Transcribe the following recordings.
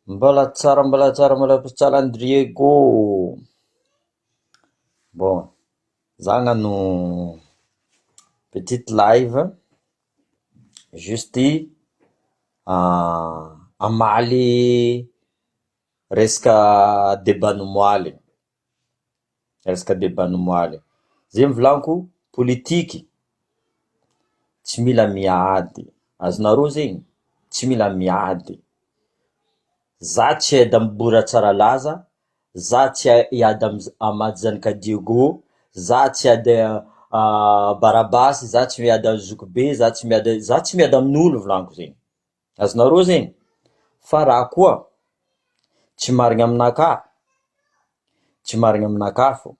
Mbola tsara mbola Diego. Bon, za no petite live juste amaly resaka débat nomoaly. Resaka débat nomoaly. Zay mivolanko politiky tsy mila miady. Azonareo zegny, tsy mila miady. Za tsy hiady amy Bora Tsaralaza, za tsy hiady Amady Zanika Diego, za tsy hiady Barabasy, za tsy miady amy Zokobe, za tsy miady amin'olo volaniko zegny. Azonareo zegny? Fa raha koa tsy marigny aminaka, tsy marigny aminaka fô.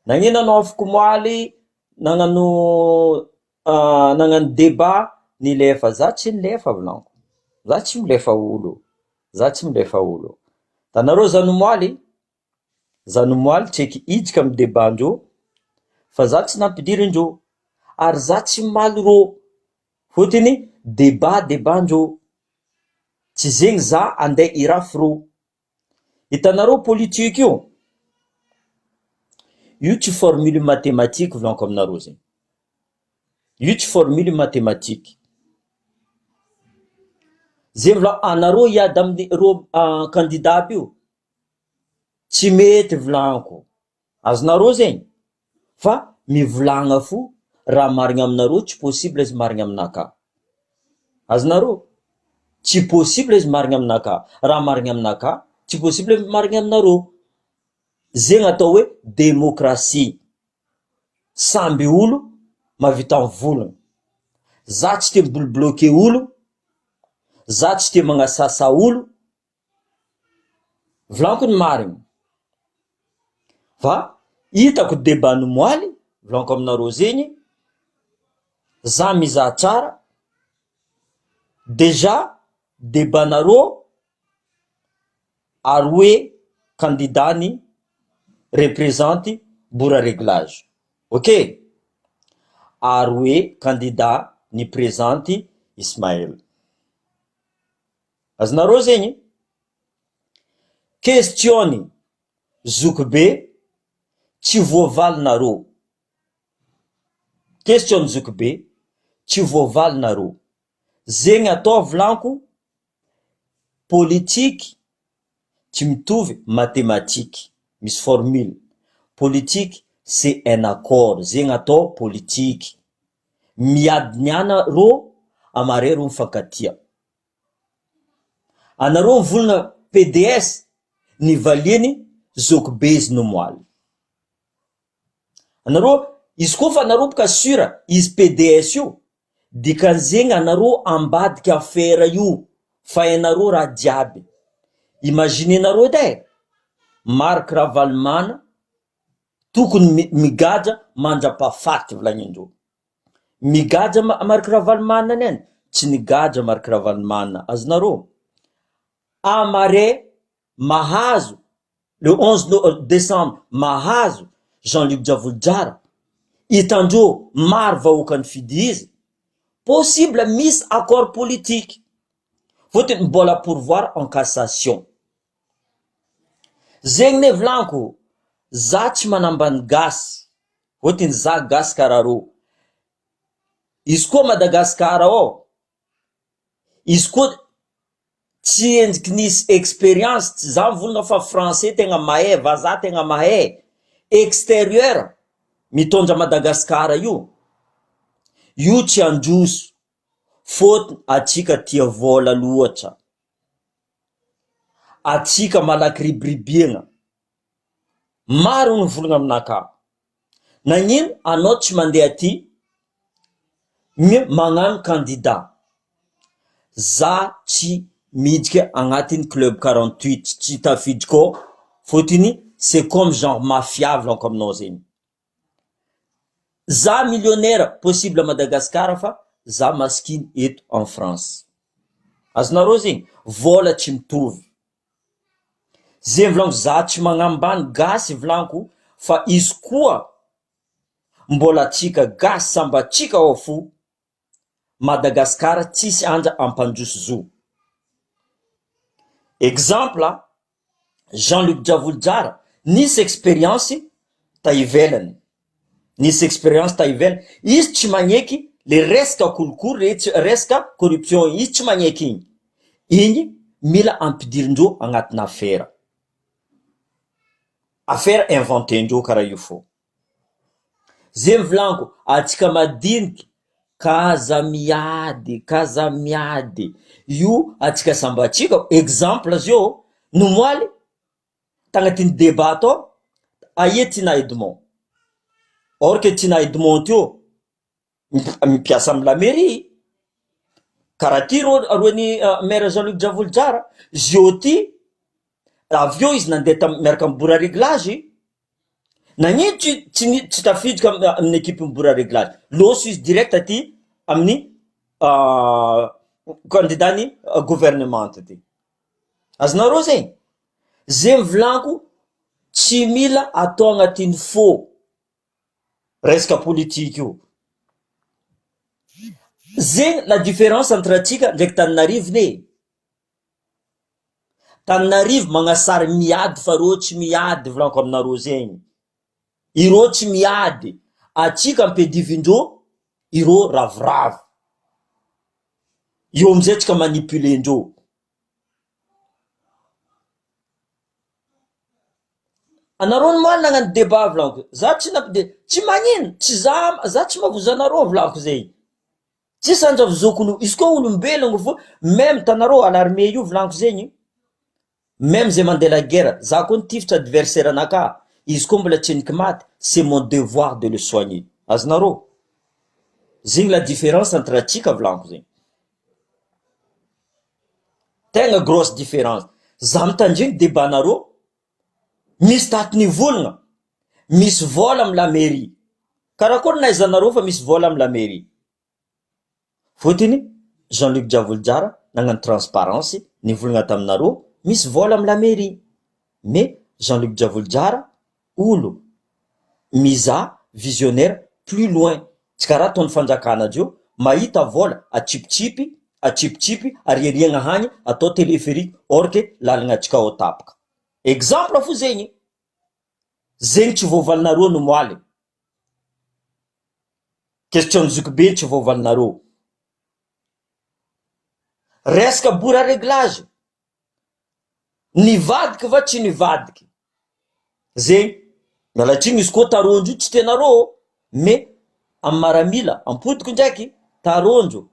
Nagnino anao afaka moaly nagnano nagnano débat nilefa? Za tsy nilefa volaniko. Za tsy milefa olo. Za tsy milefa olo. Tanareo zanomoaly tsy eky hiditsy amy débat-ndreo fa za tsy nampidiry indreo ary za tsy maly rô. Fotony débat-ndreo. Tsy zegny za andeha hirafy rô. Hitanareo politiky io tsy formule mathématique volaniko aminareo zegny. Io tsy formule mathématique. Zay vola anareo hiady amin'ny candidat aby io tsy mety volaniko. Azonareo zegny? Fa mivolagna fo raha marigny aminareo, tsy possible izy marigny aminaka. Azonareo? Tsy possible izy marigny aminaka. Raha marigny aminaka, tsy possible marigny aminareo. Zegny atao hoe démocratie. Samby olo mahavita mivolagna. Za tsy te mibolobloke olo, za tsy te magnasasa olo. Volaniko ny marigny. Fa hitako débat nomoaly, volaniko aminareo zegny, za mizaha tsara. Déjà débat-nareo ary hoe candidat ny représenty Bora Réglage. Ok? Ary hoe candidat ny présenty Ismaël. Azonareo zegny? Question-ny Zokobe tsy voavalinareo. Question-ny Zokobe tsy voavalinareo. Zegny atao volaniko politique tsy mitovy mathématique. Misy formule. Politique c'est un accord. Zegny atao politique. Miadiniana rô amare rô mifankatia. Anareo mivolagna PDS nivaliany Zokobe izy nomoaly. Anareo izy koa fa anareo boka sura izy PDS io, dikan'zegny anareo ambadika affaire io fa hainareo raha jiaby. Imaginenareo edy Marc Ravalomanana tokony migadra mandrapahafaty volagnin-dreo. Migadra Marc Ravalomanana niany? Tsy nigadra Marc Ravalomanana. Azonareo? Amare mahazo le 11 décembre mahazo Jean-Luc Javoljara, hitandreo maro vahoaka ny fidy izy, possible misy accord politique. Fotony mbola pourvoir en cassation. Zegny ne volaniko, za tsy manambany gasy. Fotony za gasy karaha rô. Izy koa Madagasikara izy koa tsy endriky nisy expérience, tsy za mivolagna fa français tegna mahay, vazaha tegna mahay. Extérieur mitondra Madagasikara io tsy androso. Fotony atsika tia vola loatra. Atsika malaky ribribiagna. Maro ny volagna aminaka. Nagnino anao tsy mandeha aty magnano candidat? Za tsy midika agnatin'ny club 48, tsy tafiditra kô. Fotony c'est comme genre mafia volaniko aminao zegny. Za millionnaire possible à Madagascar fa za maskiny eto en France. Azonareo zegny? Vola tsy mitovy. Zegny volaniko, za tsy magnambany gasy volaniko fa izy koa mbola atsika gasy samby atsika ao fo. Madagasikara tsisy anja ampandroso zo. exemple Jean-Luc Diavoljara nisy expérience ta ivelany, nisy expérience ta ivelany, izy tsy magneky le resaka kolokolo, resaka corruption, izy tsy magneky igny mila ampidirindreo agnatina affaire inventendreo karaha io fo. Zay mivolanko, atsika madiniky kaza miady io atsika sambatsika. Exemple zio nomoaly tagnatiny débat atao aie Tina Edmond, or que Tina Edmond tio mipiasa amy la mairie karaha ty roany maire Jean-Luc Diavoljara zio ty avyo izy nandeha miaraka amy bora réglage. Nagnino tsy tafiditra amin'ny équipe bora réglage, loso izy direct aty amin'ny candidani gouvernement ty. Azonareo zegny, zay mivolanko tsy mila atao agnatiny faux resaka politique io. Zegny la différence entre atsika ndraiky Tananarivo ne. Tananarivo magnasary miady fa reo tsy miady, volanko aminareo zegny. Ireo tsy miady, atsika ampedivindreo ireo ravoravo. Io amizay tsika manipulendreo. Anareo nomaly nagnano débat volanko, za tsy magnino, tsy za tsy mavoza anareo volanko zay. Tsy sanjavozoko izy koa olombelogno fo, même tanareo alarmé io volanko zegny, même zay mandeha la guerre, za koa nitifitra adversaire anaka, izy koa mbola tseniky maty, c'est mon devoir de le soigner. Azonareo, zegny la différence entre atsika volanko zegny. Tegna grosse différence. Za mitandregny débat nareo, misy tato nivolagna, misy vola amy la mairie. Karakory naizanareo fa misy vola amy la mairie? Fotiny Jean-Luc Diavoljara nagnano transparence, nivolagna taminareo misy vola amy la mairie. Mais Jean-Luc Diavoljara olo miza visionnaire plus loin. Tsy karaha ataon'ny fanjakana io, mahita vola atsipitsipy ariariagna hagny atao téléphérique, or que lalagna atsika ao tapaka. Exemple fo zegny. Zegny tsy voavalinareo no moaly. Question Zokibe tsy voavalinareo. Resaka bora réglage, nivadiky va tsy nivadiky, zegny mialatsiny izy koa tarondro tsy tenareo, mais amy maramila ampodiko ndraiky tarondro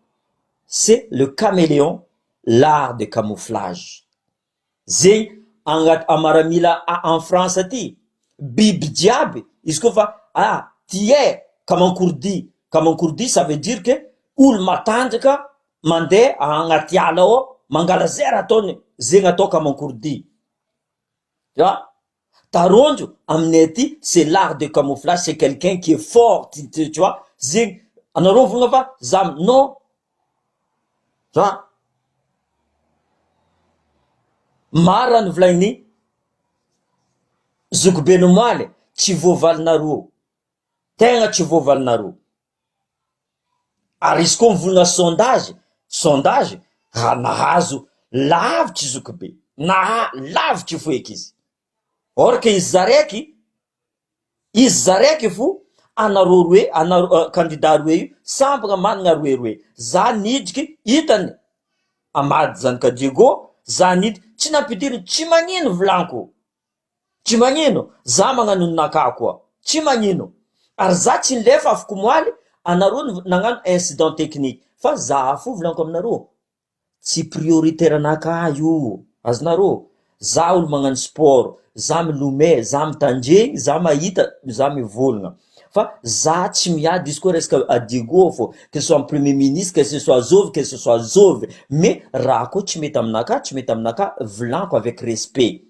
c'est le caméléon, l'art de camouflage. Zegny amaramila en France aty, biby jiaby izy koa fa tiè kamankourdi, ça veut dire que olo matanjaka mandeha agnaty ala ao mangala zay raha ataony, zegny atao kamankourdi. Tu vois? Tarondro aminay aty c'est l'art de camouflage, c'est quelqu'un qui est fort, tu vois? Zegny anareo volagna fa za non. Tu vois? Mara ny volagniny Zokibe nomaly, tsy voavalinareo, tegna tsy voavalinareo. Ary izy koa mivolagna sondage nahazo lavitry Zokibe, lavitry foeky izy. Or que izy zaraiky fo anareo roe, candidat roe io sambagna managna roe. Za nidriky hitany Amady Zankadrigo, za nidriky tsy nampidiriny, tsy magnino volanko. Tsy magnino, za magnano ninaka koa, tsy magnino. Ary za tsy nilefa afaka moaly, anareo nagnano incident technique. Fa za fo volanko aminareo, tsy prioritaire anaka io. Azonareo, za olo magnano sport, za milomay, za mitandregny, za mahita, za mivolagna. Fa za tsy miady izy koa resaka adigo fo, que ce soit premier ministre, que ce soit zovy, mais raha koa tsy mety aminaka, volanko avec respect.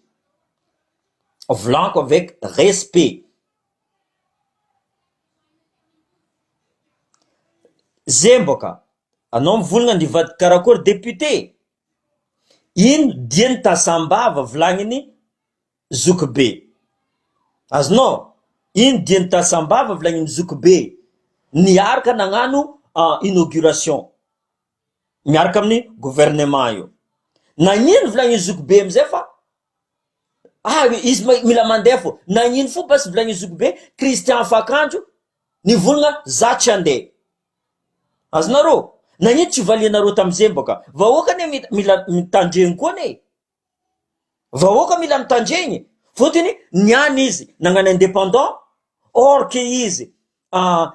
Volanko avec respect. Zay mboka anao mivolagna nivadiky karakory député, ino diany tasambava volagniny Zokibe. Azonao, ino diany tasambava volagniny Zokibe, niaraka nagnano inauguration miaraka amin'ny gouvernement io. Nagnino volagny Zokobe amizay fa izy mila mandeha fo. Nagnino fo basy volagny Zokobe Christian Fakanjo nivolagna za tsy andeha. Azonareo, nagnino tsy valianareo tamizay boka? Vahoaka ne mila mitandregny koa ne. Vahoaka mila mitandregny. Fotony niany izy nagnano indépendant, or que izy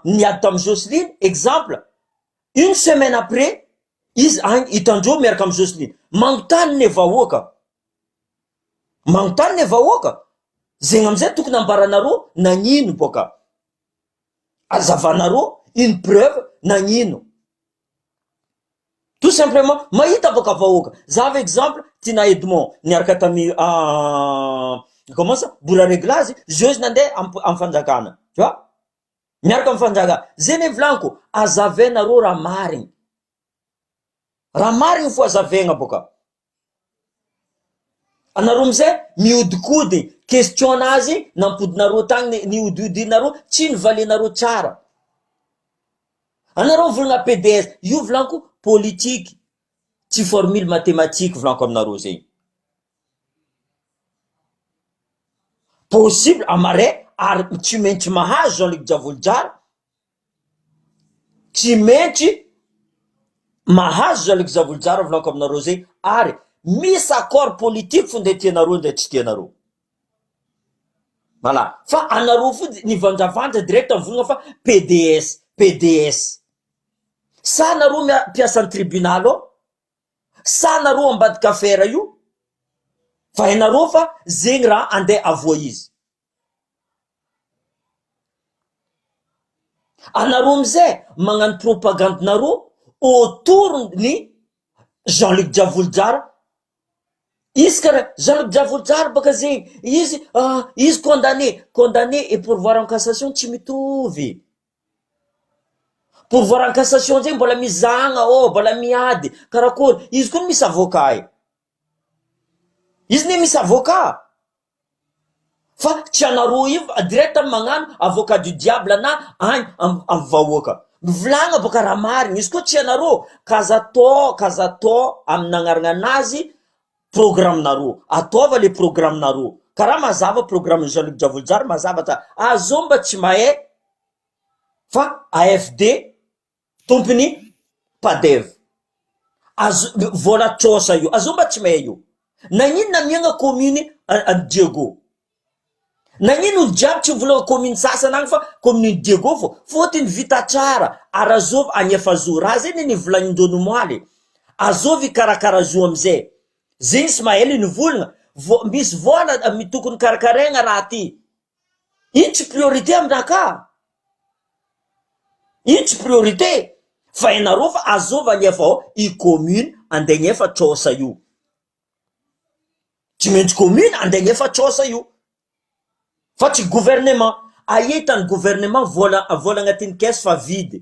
niady tamy Jocelyne, exemple, une semaine après izy agny hitandreo miaraka amy Jocelyne. Manontany ne vahoaka. Manontany ne vahoaka. Zegny amizay tokony ambaranareo nagnino boka. Azavanareo une preuve nagnino. Tout simplement, mahita boka vahoaka. Zava exemple, Tina Edmond niaraka tamy comment ça? Bola réglazy, Zeus nandeha am fanjakana. Tu vois? Miaraka am fanjakana. Zene vlanko, azavenareo raha marigny. Raha marigny fo azavegna boka. Anareo amizay mihodikody question nazy nampodinareo tagny nihodidinareo tsy nivalinareo tsara. Anareo volagna PDS, io vlanko politique, tsy formule mathématique vlanko aminareo zegny. Possible amare ary tsy maintsy mahazo Jean-Luc Javoljara. Tsy maintsy mahazo Jean-Luc Javoljara vlanko aminareo zegny ary misy accord politique fo nde tianareo nde tsy tianareo. Voilà. Fa anareo fo nivandravandra direct mivolagna fa PDS. Sa anareo mpiasa ny tribunal ao? Sa anareo ambadika affaire io? Fa hainareo fa zegny raha andeha avoa izy. Anareo amizay magnano propagandinareo autour ni Jean-Luc Javoljara. Izy kara Jean-Luc Javoljara baka zegny izy condamné et pourvoir en cassation tsy mitovy. Pourvoir en cassation zegny mbola mizagna mbola miady karakory. Izy koa misy avocat. Izy ne misy avocat. Fa tsy anareo io direct magnano avocat du diable na agny am vahoaka. Volagna boka raha marigny. Izy koa tsy anareo kazatao amin'agnarana anazy programme-nareo. Ataova le programme-nareo. Karaha mazava programme Jean-Luc Javoljara mazava ta azo mba tsy mahay fa AFD tompony Padev. Azo vola tsosa io. Azo mba tsy mahay io. Nagnino namiagna commune Diego. Nagnino olo jiaby tsy volagna commune sasana agny fa commune Diego fo. Fotony vita tsara. Arazov agnefazo. Raha zegny nivolagnin-dreo moaly. Azovy karakara zo amizay. Zegny sy mahay nivolagna. Misy vola tokony karakaraigna raha ty. Ino tsy priorité aminaka? Ino tsy priorité? Fa hainareo fa azova agnefa ao i commune andeha agnefa tsosa io. Tsy maintsy commune andeha agnefa tsosa io. Fa tsy gouvernement. Ahitany gouvernement vola agnatin'ny caisse fa vide.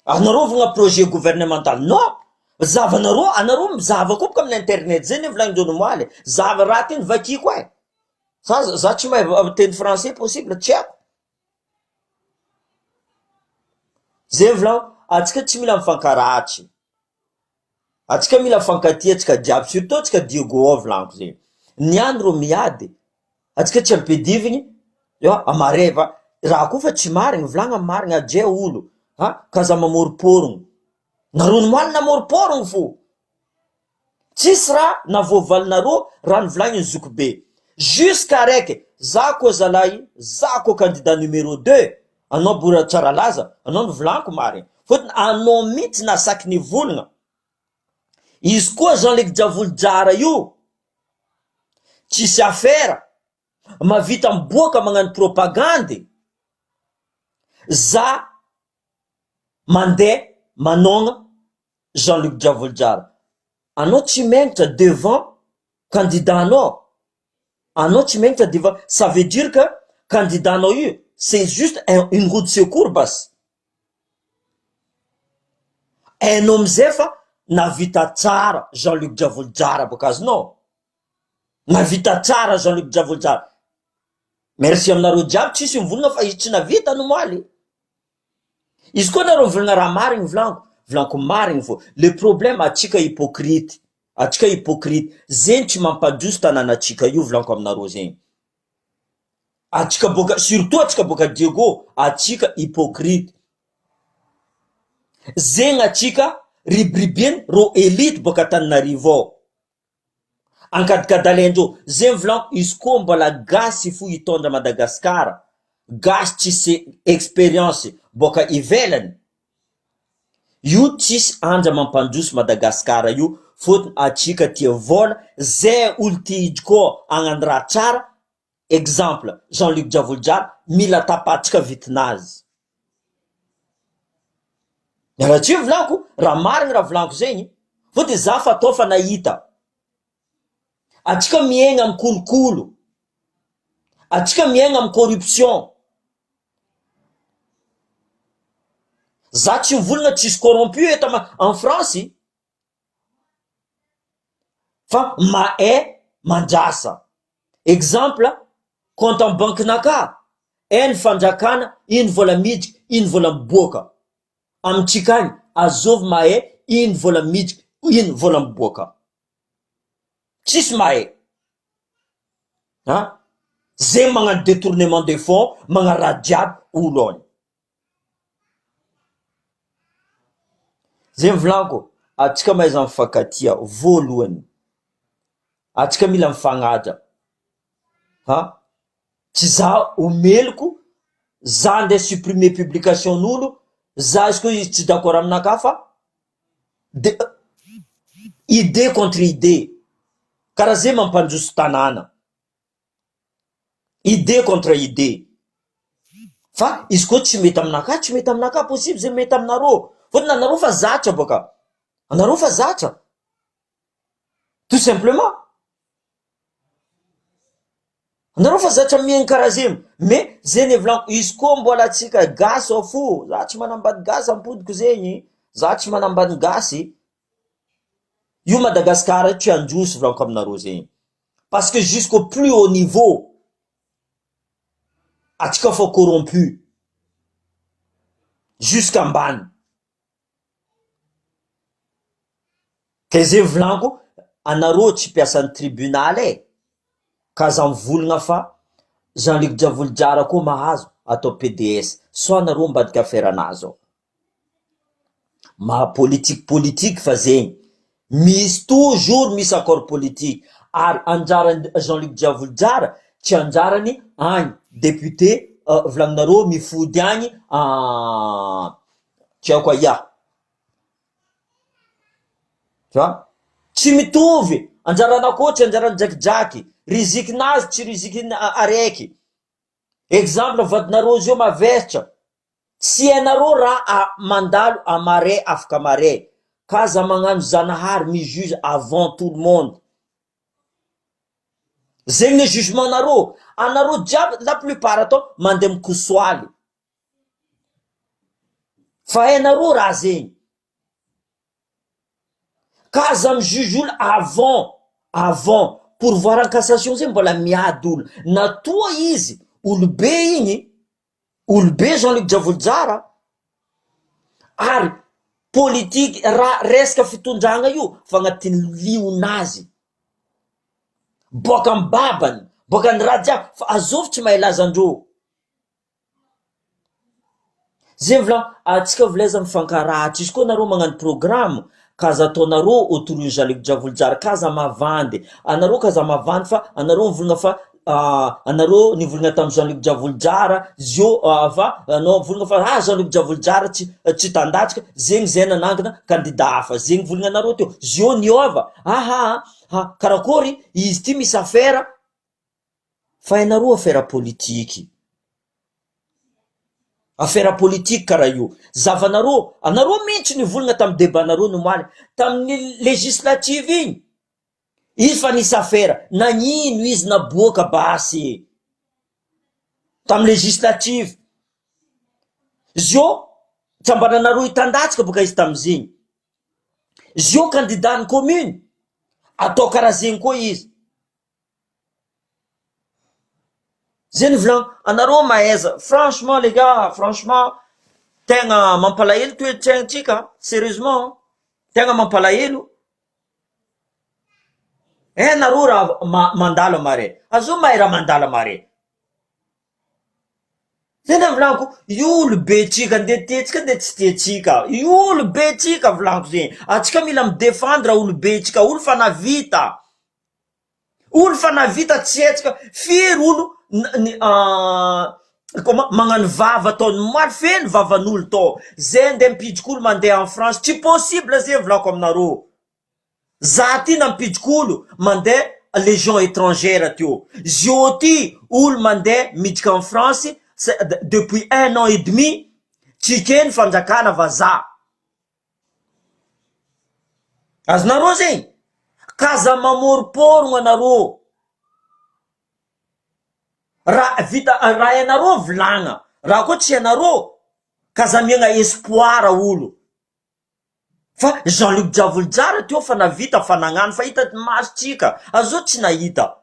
Anareo vogna projet gouvernemental. Non! Zavanareo, anareo mizava koa boka amin'ny internet. Zay ne volagnin-dreo moaly. Zava raha ty vakiko za tsy mahay teny français possible tsy haiko. Zay volagno, atsika tsy mila mifankaratry. Atsika mila mifankatia atsika jiaby. Surtout atsika Diego volagno zegny. Niany ro miady. Atsika tsy ampidivigny. Amareva. Raha koa fa tsy marigny. Volagna marigny adre olo. Kaza mamoriporogno. Nareo moaly namoriporogno fo. Tsisy raha navoavalinareo raha nivolagny Zokobe. Jusqu'à raiky. Za koa zalahy. Za koa candidat numéro 2. Anao bora tsara laza. Anao nivolanko marigny. Fotony anao mitsy nasaky nivolagna. Izy koa Jean-Luc Javoljara io. Tsisy affaire. Mavita miboaka magnano propagandy. Za mandeha manogna Jean-Luc Javoljara. Anao tsy magnitra devant candidat anao. Anao tsy magnitra devant. Ça veut dire que candidat anao io c'est juste une roue de secours basse. Hainao amizay fa navita tsara Jean-Luc Javoljara boka azonao. Navita tsara Jean-Luc Javoljara. Merci aminareo jiaby tsisy mivolagna fa izy tsy navita no moaly. Izy koa nareo mivolagna raha marigny volanko marigny fo. Le problème atsika hypocrite. atsika hypocrite zeny tsy mampandroso tanànatsika io volaniko aminareo zeny. Atsika boka surtout atsika boka Diego, atsika hypocrite zegny atsika ribribeny ro elite boka Tananarivo ankadikadalendreo zegny volaniko. Izy koa mbola gasy fo hitondra Madagasikara, gasy tsisy experience boka ivelany, io tsisy anja mampandroso Madagasikara io. Fotony atsika tia vola, zay olo tia izy koa agnano raha tsara. Exemple Jean-Luc Diavolojara mila tapatsika vitinazy. Raha tsy volaniko, raha marigny raha volaniko zegny, fotony za fa tô fa nahita. Atsika miaigna amin'ny kolokolo, atsika miaigna amin'ny corruption. Za tsy mivolagna tsisy corrompu eto en France, fa mahay mandrasa. Exemple compte en banque naka, eny fandrakana, iny vola miditra, iny vola miboaka. Amitsika agny azovy mahay iny vola miditra, iny vola miboaka. Tsisy mahay. Zay magnano détournement de fonds, magnano raha jiaby olo any. Zay volaniko, atsika mahaiza mifankatia voalohany. Atsika mila mifagnaja. Tsy za omeloko, za andeha supprimer publication n'olo, za izy koa izy tsy d'accord aminaka fa idée contre idée. Karaha zay mampandroso tanàna. Idée contre idée. Fa izy koa tsy mety aminaka, tsy mety aminaka, possible zay mety aminareo. Fotony anareo fa zatra boka. Anareo fa zatra. Tout simplement. Anareo fa zatra miaigny karaha zay. Mais zay volaniko, izy koa mbola atsika gasy ao fo. Za tsy manambady gasy ampodiko zegny. Za tsy manambady gasy. Io Madagasikara tsy androso volaniko aminareo zegny. Parce que jusqu'au plus haut niveau, atsika fa corrompu. Jusqu'ambany. Ke zay volaniko, anareo tsy piasan'ny tribunal ka za mivolagna fa Jean-Luc Diavolojara koa mahazo atao PDS. So anareo mbadika aferanazy ao. Maha politique fa zegny. Misy toujours misy accord politique. Ary anjarany Jean-Luc Diavolojara tsy anjarany agny député volagninareo mifody agny tsy haiko ya. Tsy mitovy. Anjarana koa tsy anjarana drakidraky. Rizikinazy tsy rizikiny araiky. Exemple vadinareo zio mavesatra. Tsy hainareo raha mandalo amaray afaka maray. Kaza magnano zanahary mi-juge avant tout le monde. Zegny le jugement nareo. Anareo jiaby la plupart atao mandeha mikosoaly. Fa hainareo raha zegny. Kaza mi-juge olo avant pourvoir en cassation zegny mbola miady olo. Natoa izy olobe igny, olobe Jean-Luc Diavolojara, ary politique raha resaka fitondragna io fa agnatin'ny lionazy. Boka ambabany, boka ny raha jiaby, fa azovy tsy mahay lazandreo. Zay vola atsika vilaiza mifankarahatra. Izy koa nareo magnano programme, kaza ataonareo autour Jean-Luc Diavolojara, kaza mavandy. Anareo kaza mavandy fa anareo mivolagna fa anareo nivolagna tamin'ny Jean-Luc Diavolojara, zio fa anao mivolagna fa Jean-Luc Diavolojara tsy tandatrika, zegny zay nanangana candidat hafa. Zegny volagna anareo teo. Zio niova. Karakory izy ty misy affaire. Fa hainareo affaire politique. Affaire politique karaha io. Zavanareo, anareo mihitsy nivolagna tamin'ny débat-nareo nomaly tamin'ny législative igny. Izy fa nisy affaire, nagnino izy naboaka basy tamin'ny législative. Zio tsambananareo hitandatsika boka izy tamin'izigny. Zio candidat ny commune, atao karaha zegny koa izy. Zay ny volan anareo mahaiza. Franchement les gars, franchement tegna mampalahelo toetraigntsika, sérieusement tegna mampalahelo. nareo raha mandala mare, azo mahay raha mandala mare. Zay volaniko, io olobe tsika nde tietsika nde tsy tietsika, io olobe tsika volaniko zay. Atsika mila midefendre olobe tsika, olo fa navita. Olo fa navita tsy etsika, firy olo magnano vava ataony maro feno vavan'olo tao. Zay nde mipidik'olo mandeha en France, tsy possible zay volako aminareo. Za ty nampidik'olo mandeha légion étrangère teo. Zio ty olo mandeha midika en France depuis 1 an et demi, tsy keny fanjakana vazaha. Azonareo zegny? Kaza mamoroporogno anareo. Raha vita, raha ianareo volagna, raha koa tsy ianareo, kaza miagna espoir olo. Fa Jean-Luc Diavolojara teo fa navita fa nagnano, fa hita maso tsika, azo tsy nahita.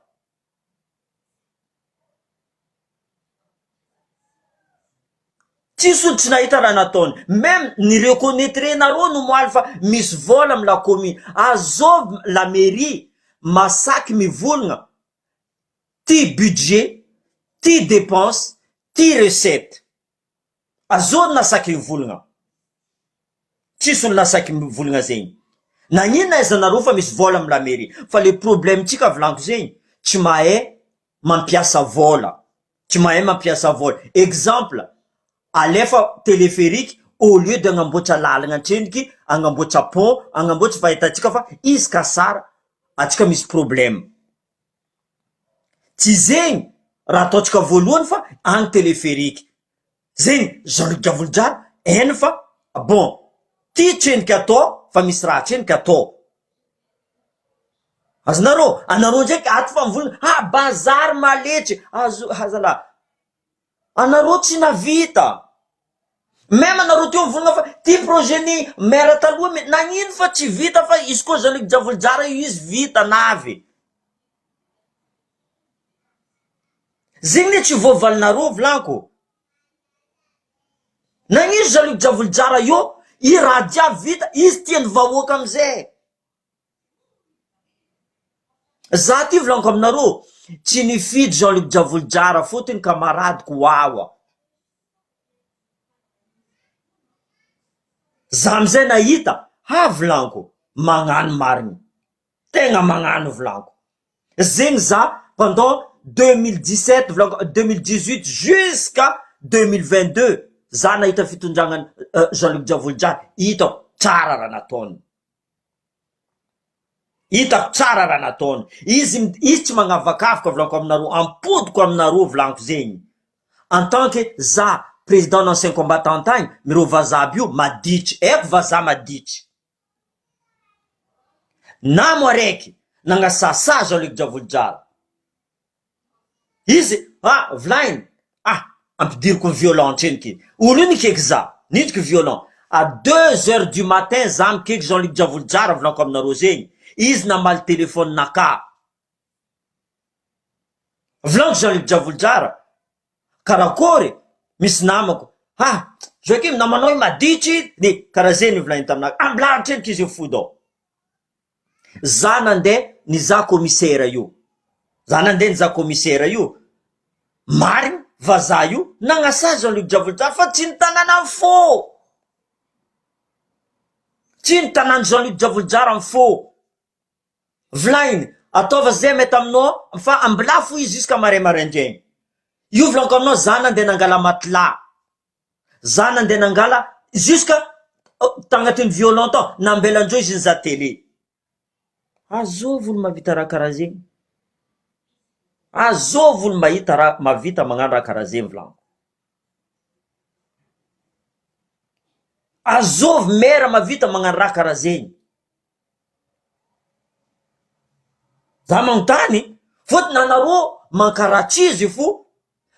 Tsisy olo tsy nahita raha nataony. Même ni reconnaître nareo no moaly fa misy vola amy la commune. Azov la mairie masaky mivolagna ty budget, ty dépense, ty recette. Azov nasaky mivolagna. Tsisy olo nasaky mivolagna zegny. Nagnino aiza nareo fa misy vola amy la mairie. Fa le problème tsika volaniko zegny, tsy mahay mampiasa vola. Tsy mahay mampiasa vola. Exemple, alefa téléphérique au lieu de agnamboatra lalagna antreniky, agnamboatra pont, agnamboatra fahitatsika fa izy ka sara, atsika misy problème. Tsy zegny raha ataotsika voalohany fa agny téléphérique. Zegny Jean-Luc Diavolojara hainy fa bon, ty treniky atao fa misy raha treniky atao. Azonareo, anareo ndraiky ato fa mivolagna bazary maletry, azo hazala. Anareo tsy navita. Même anareo teo mivolagna fa ty projet ny maire taloha nagnino fa tsy vita, fa izy koa Jean-Luc Diavolojara io izy vita navy. Zegny ne tsy voavalinareo volaniko. Nagnino Jean-Luc Diavolojara io, i raha jiaby vita, izy tiany vahoaka amizay. Za ty volaniko aminareo, tsy nifidy Jean-Luc Diavolojara fotony kamaradiko wawa. Za amizay nahita, volaniko, magnano mariny. Tegna magnano volaniko. Zegny za pendant 2017, 2018 jusqu'à 2022, za nahita fitondragna Jean-Luc Diavolojara, hitako tsara raha nataony. Hitako tsara raha nataony. Izy tsy magnavakavaka volaniko aminareo, ampodiko aminareo volaniko zegny. En tant que za président d'ancien combattant tagny, mireo vazaha io maditry, eko vazaha maditry. Namo araiky nagnasasa Jean-Luc Diavolojara. Izy volainy, ampidiriko violent treniky. Olo io nikaiky za, nidiko violent. À 2 heures du matin za mikaiky Jean-Luc Diavolojara volaniko aminareo zegny. Izy namaly telefone naka. Volaniko Jean-Luc Diavolojara, karakory, misy namako. Joakim, namanao maditry, karaha zeny volainy taminaka. Ambilahatra treniky izy io fodao. Za nandeha nizaha commissaire io. Za nandeha nizaha commissaire io. Mariny vazaha io nagnasa Jean-Luc Diavolojara fa tsy nitanana fô. Tsy nitanana Jean-Luc Diavolojara am fô. Volainy, ataova zay mety aminao fa ambila fo izy jusqu'à maraindraigny. Io volaniko aminao, za nandeha nangala matelas. Za nandeha nangala jusqu'à tagnatin'ny violent tao, nambelandreo izy nizaha télé. Azovy olo mavita raha karaha zegny. Azovy olo mahita raha mavita magnano raha karaha zegny volaniko. Azovy maire mavita magnano raha karaha zegny. Za magnontany, fotony anareo mankaratsy fo,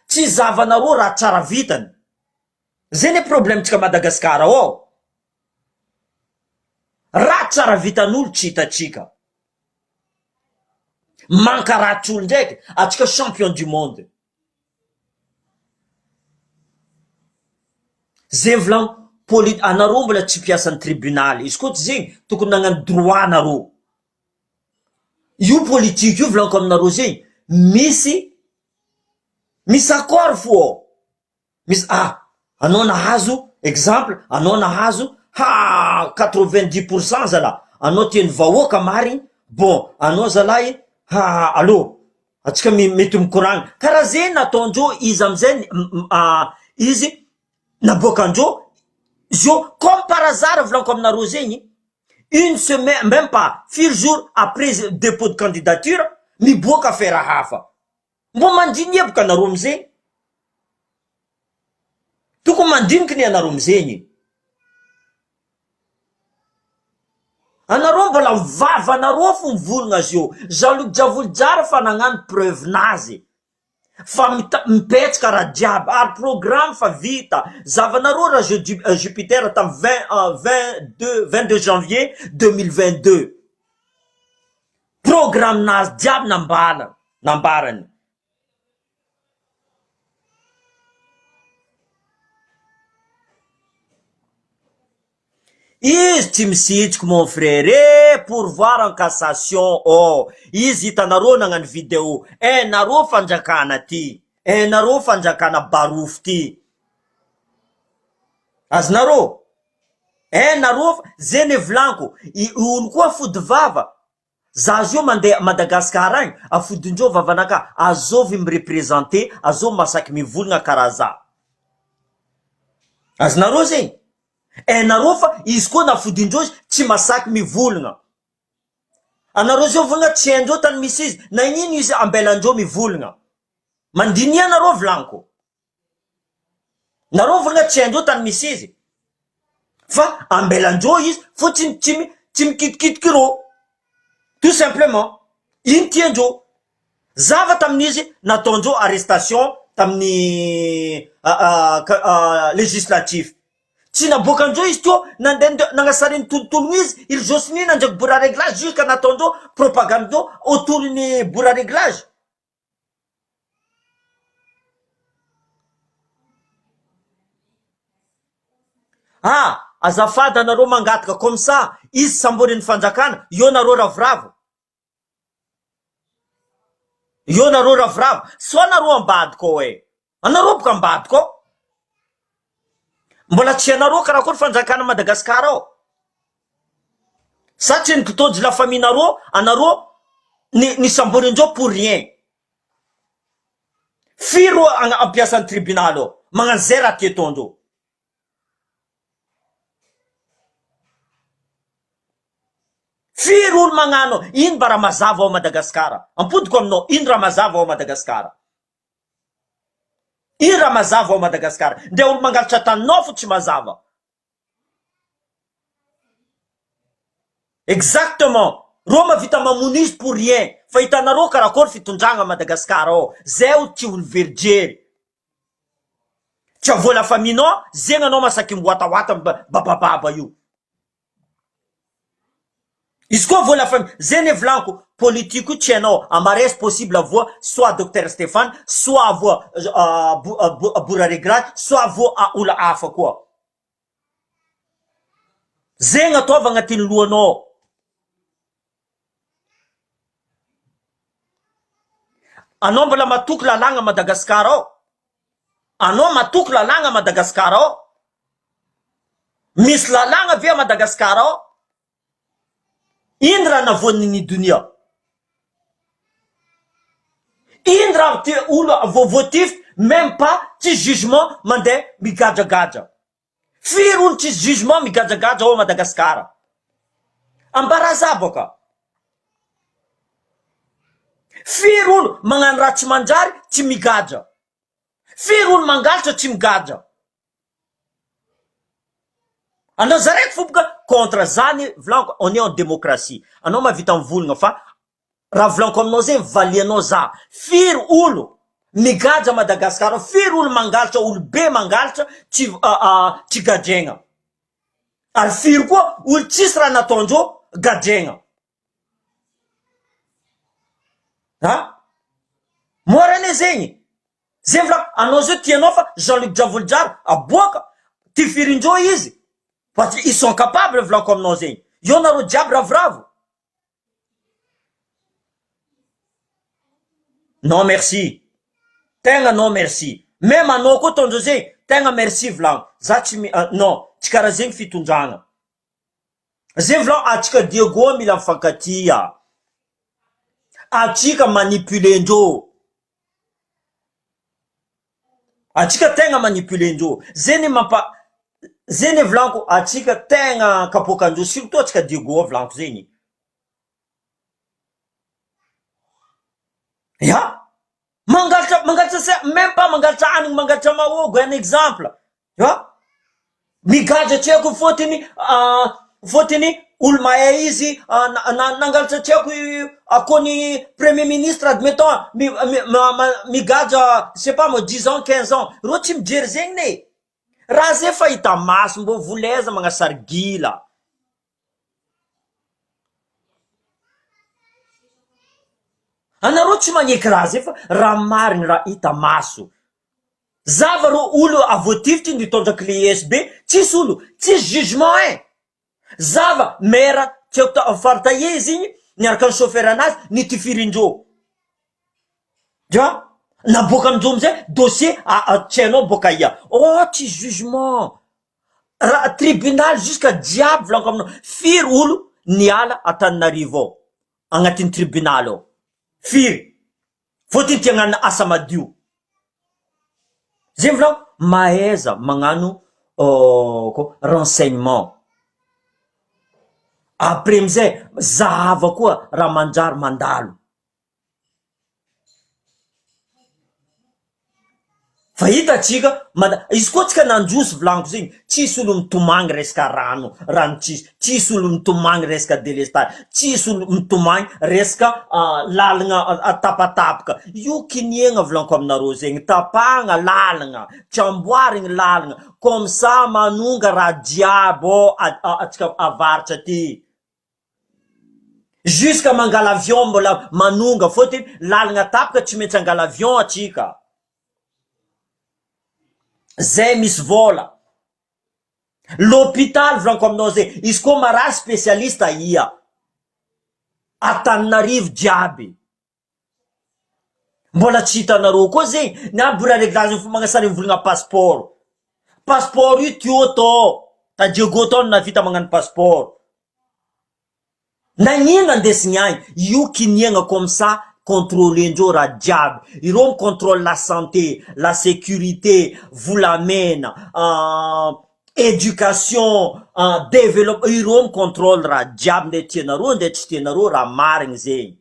tsy zavanareo raha tsara vitany. Zay ne problème-tsika Madagasikara ao. Raha tsara vitan'olo tsy hitatsika. Mankaratsy olo ndraiky, atsika champion du monde. Zay volaniko, anareo mbola tsy mpiasan'ny tribunal. Izy koa tsy zegny, tokony nagnano droit anareo. io politique io volaniko aminareo zegny misy accord fo misy anao nahazo exemple anao nahazo 90% zala anao tiany vahoaka marigny bon anao zalahy allo atsika mety mikoragna karaha zeny nataondreo izy amizay izy naboakandreo zio comme par hasard volaniko aminareo zegny une semaine même pas 4 jours après dépôt de candidature miboaka affaire hafa mbo mandiny eboka anareo amizegny tokony mandiniky ny anareo amizegny anareo mbola mivava anareo fo mivolagna azy io Jean-Luc Javolijara fa nagnano preuve nazy fa mipetsaka raha jiaby ary programme fa vita zavanareo raha Jupiter tam 22 janvier 2022 programme nazy jiaby nambarany izy tsy misitriky mon frère pourvoir en cassation izy hitanareo nagnano video nareo fanjakana ty nareo fanjakana barofo ty azonareo nareo zeny volaniko olo koa fody vava zazo io mandeha Madagasikara agny afodindreo vavanaka azovy mirepresente azovy masaky mivolagna karaha za azonareo zegny nareo fa izy koa nafodindreo tsy masaky mivolagna anareo zio volagna tsy haindreo tany misy izy na ino izy ambelandreo mivolagna mandinia nareo volaniko nareo volagna tsy haindreo tany misy izy fa ambelandreo izy fo tsy mikitikitiky reo tout simplement iny tiandreo zava tamin'izy nataondreo arrestation tamin'ny législatif tsy naboakandreo izy teo nagnasariny tolotologno izy il josinina ndraiky bourra réglage jusqu'à nataondreo propagandreo autour ny bourra réglage azafady anareo mangataka comme ça izy samboriny fanjakana io nareo ravoravo so anareo ambadiko anareo boka ambadiko mbola tsy anareo karakory fanjakana Madagasikara ao sa tsy nikitôjy la famille anareo ny samborindreo pour rien firy ampiasany tribunal ao magnano zay raha tietondreo firy olo magnano ino mba raha mazava ao Madagasikara ampodiko aminao ino raha mazava ao Madagasikara ino raha mazava ao Madagasikara nde olo mangalatra taninao fo tsy mazava exactement ro mavita mamono izy pour rien fa hitanareo karakory fitondragna Madagasikara ao zay olo tsy olo verijery tsy avola faminao zegny anao masaky mboatawata babababa io izy koa vola famille zeny volaniko politiko tsy hainao amaresy possible avoa soit docteur Stéphane soit avoa bourra réglage soit avoa olo hafa koa zegny ataova agnatiny lohanao anao mbola matoky lalagna Madagasikara ao anao matoky lalagna Madagasikara ao misy lalagna ve Madagasikara ao iny raha navoaniny dunia iny raha olo vovotif même pas tsy jugement mandeha migadragadra firy olo tsy jugement migadragadra ao Madagasikara ambaraza boka firy olo magnano raha tsy manjary tsy migadra firy olo mangalatra tsy migadra anao zaraiky foboka contre zany volaniko on est en démocratie anao mavita mivolagna fa raha volaniko aminao zegny valianao za firy olo migadra Madagasikara firy olo mangalatra olo be mangalatra tsy gadregna ary firy koa olo tsisy raha nataondreo gadregna morane zegny zegny volaniko anao zao tianao fa Jean-Luc Javolijara aboaka ty firindreo izy parce qu'ils sont capables volaniko aminao zegny io nareo jiaby ravoravo non merci, tegna non merci. Même anao koa tondro zegny tegna merci volagno za tsy non tsy karaha zegny fitondrana. Zegny volagno atsika Diego mila mifankatia, atsika manipulendreo, atsika tegna manipulendreo. Zeny zeny volaniko atsika tegna kapokandreo, surtout atsika Diego volaniko zegny. Ya mangalatra même pas mangalatra hanigny, mangalatra mahogo un exemple. Ya migadra atseko fotiny olo mahay izy nangalatra atseko akony premier ministre admettons migadra je sais pas moi 10 ans 15 ans, ro tsy mijery zegny ne. Raha zay fahita maso mbo voleza magnasary gila. Anareo tsy magneky raha zay fa raha mariny raha hita maso. Zava ro olo avoativitry nitondra clé USB, tsisy olo, tsisy jugement Zava mera tiako faritaie izy igny niaraka ny chauffeur anazy nitifirindreo. Ja naboaka amindreo amizay dossier tsy hainao boka ia. Oh tsy jugement. Raha tribunal jusqu'à diable volaniko aminao. Firy olo niala Antananarivo ao agnatin'ny tribunal ao. Firy. Fotiny tia hagnano asa madio. Zegny volaniko mahaiza magnano renseignement. Après amizay zahava koa raha manjary mandalo. Fa hitatsika izy koa tsika nandroso volaniko zegny tsisy olo mitomagny resaka rano tsisy olo mitomagny resaka délestage, tsisy olo mitomagny resaka lalagna tapatapaka. Io kiniagna volaniko aminareo zegny, tapagna lalagna, tramboarigny lalagna comme ça manonga raha jiaby atsika avaritra aty. Jusqu'à mangala avion mbola manonga fotiny lalagna tapaka tsy maintsy angala avion atsika. Zay misy vola. L'hôpital volaniko aminao zay izy koa maraha spécialiste ia Antananarivo jiaby. Mbola tsy hitanareo koa zegny na bola réglage fo magnasary volagna passeport. Passeport io tio tô ta Diego tô navita magnano passeport. Nagnino andesigny agny io kiniagna comme ça contrôlendreo raha jiaby. Ireo contrôle la santé, la sécurité, volamena, éducation, développement, ireo contrôle raha jiaby nde tianareo nde tsy tianareo raha marigny zegny.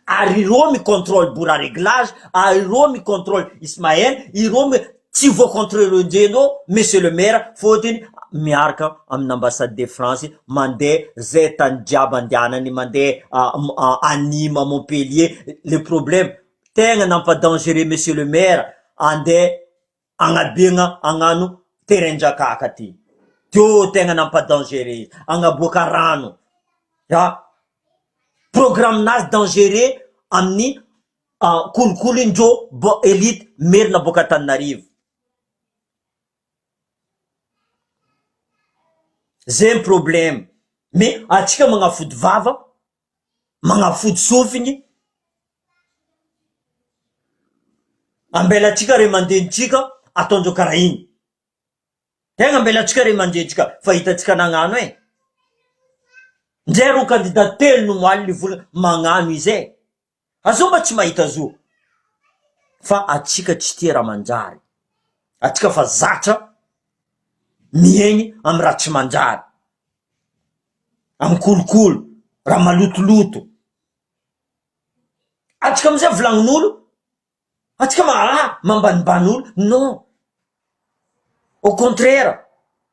Ary ireo mi-contrôle bora réglage, ary ireo mi-contrôle Ismaël, ireo tsy voacontrôlenao monsieur le maire fotiny miaraka amin'ny ambassade de France mandeha zay tany jiaby andehanany mandeha Anima Montpellier. Le problème tegna nampadangere monsieur le maire andeha agnabegna agnano terrain-drakaka ty. Teo tegna nampadangere agnaboaka rano. Ya programme nazy dangereux amin'ny kolokolindreo élite merina boka Antananarivo. Zay problème. Mais atsika magnafody vava, magnafody sofigny, ambela atsika ray aman-drenitsika ataondreo karaha igny. Tegna ambela atsika ray aman-drenitsika fa hitatsika nagnano Nzay ro candidat telo no moaly ny vola magnano izay. Azo mba tsy mahita zo. Fa atsika tsy tia raha manjary. Atsika fa zatra miegny amy raha tsy manjary. Amy kolokolo, raha malotoloto. Atsika amizay volagnin'olo, atsika mambanimban'olo. Non. Au contraire.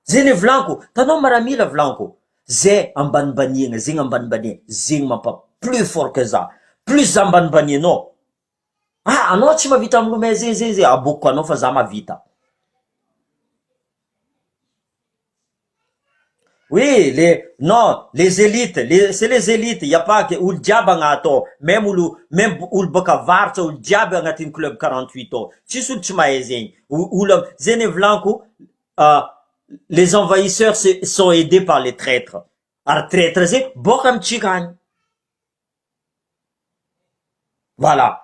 Zay le volaniko, tanao maramila volaniko. Zay ambanibaniagna, zegny ambanibaniagna, zegny mampa plus fort que ça. Plus za ambanibanianao. Anao tsy mavita amilomay zay aboko anao fa za mavita. Oui, les élites, c'est les élites, y a pas que olo jiaby agnato, même olo baka avaritra, olo jiaby agnatin'ny club 48 ao. Tsisy olo tsy mahay zegny. Olo zegny volaniko, les envahisseurs sont aidés par les traîtres. Ary traître zay boka amitsika agny. Voilà.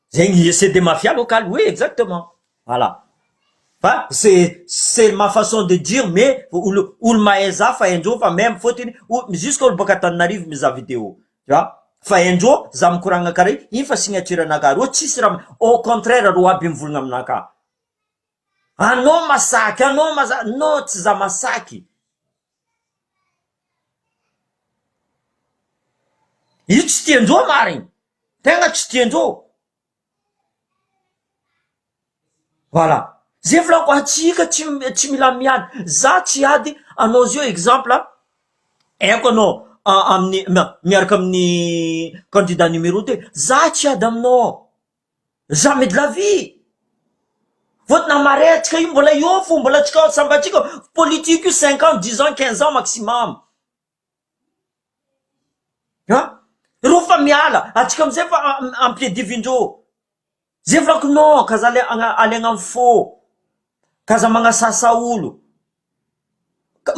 C'est des mafias locales, oui, exactement. Voilà. Enfin, c'est ma façon de dire, mais ou le maïsa, faenjo, fa même, faut ou jusqu'au bokatan n'arrive mes vidéo. Tu vois? Faenjo, zam kuranga kare, il fa signature naga, au contraire, roi bim vulngam naka. Ah non, masaki, ah non, non, tza masaki. Io tsy tianjo mariny. Tegna tsy tianjo. Voilà. Zay volako atsika tsy mila miady. Za tsy ady anao zio exemple aiko anao amin'ny miaraka amin'ny candidat numéro 2. Za tsy ady aminao. Jamais de la vie. Votre namaretsika io mbola io fo mbola tsika sambatsika politique io 5 ans, 10 ans, 15 ans maximum. Ha? Ro fa miala, atsika amizay fa ampiedivindreo. Zay volako non, kaza alegna amin'ny faux. Kaza magnasasa olo.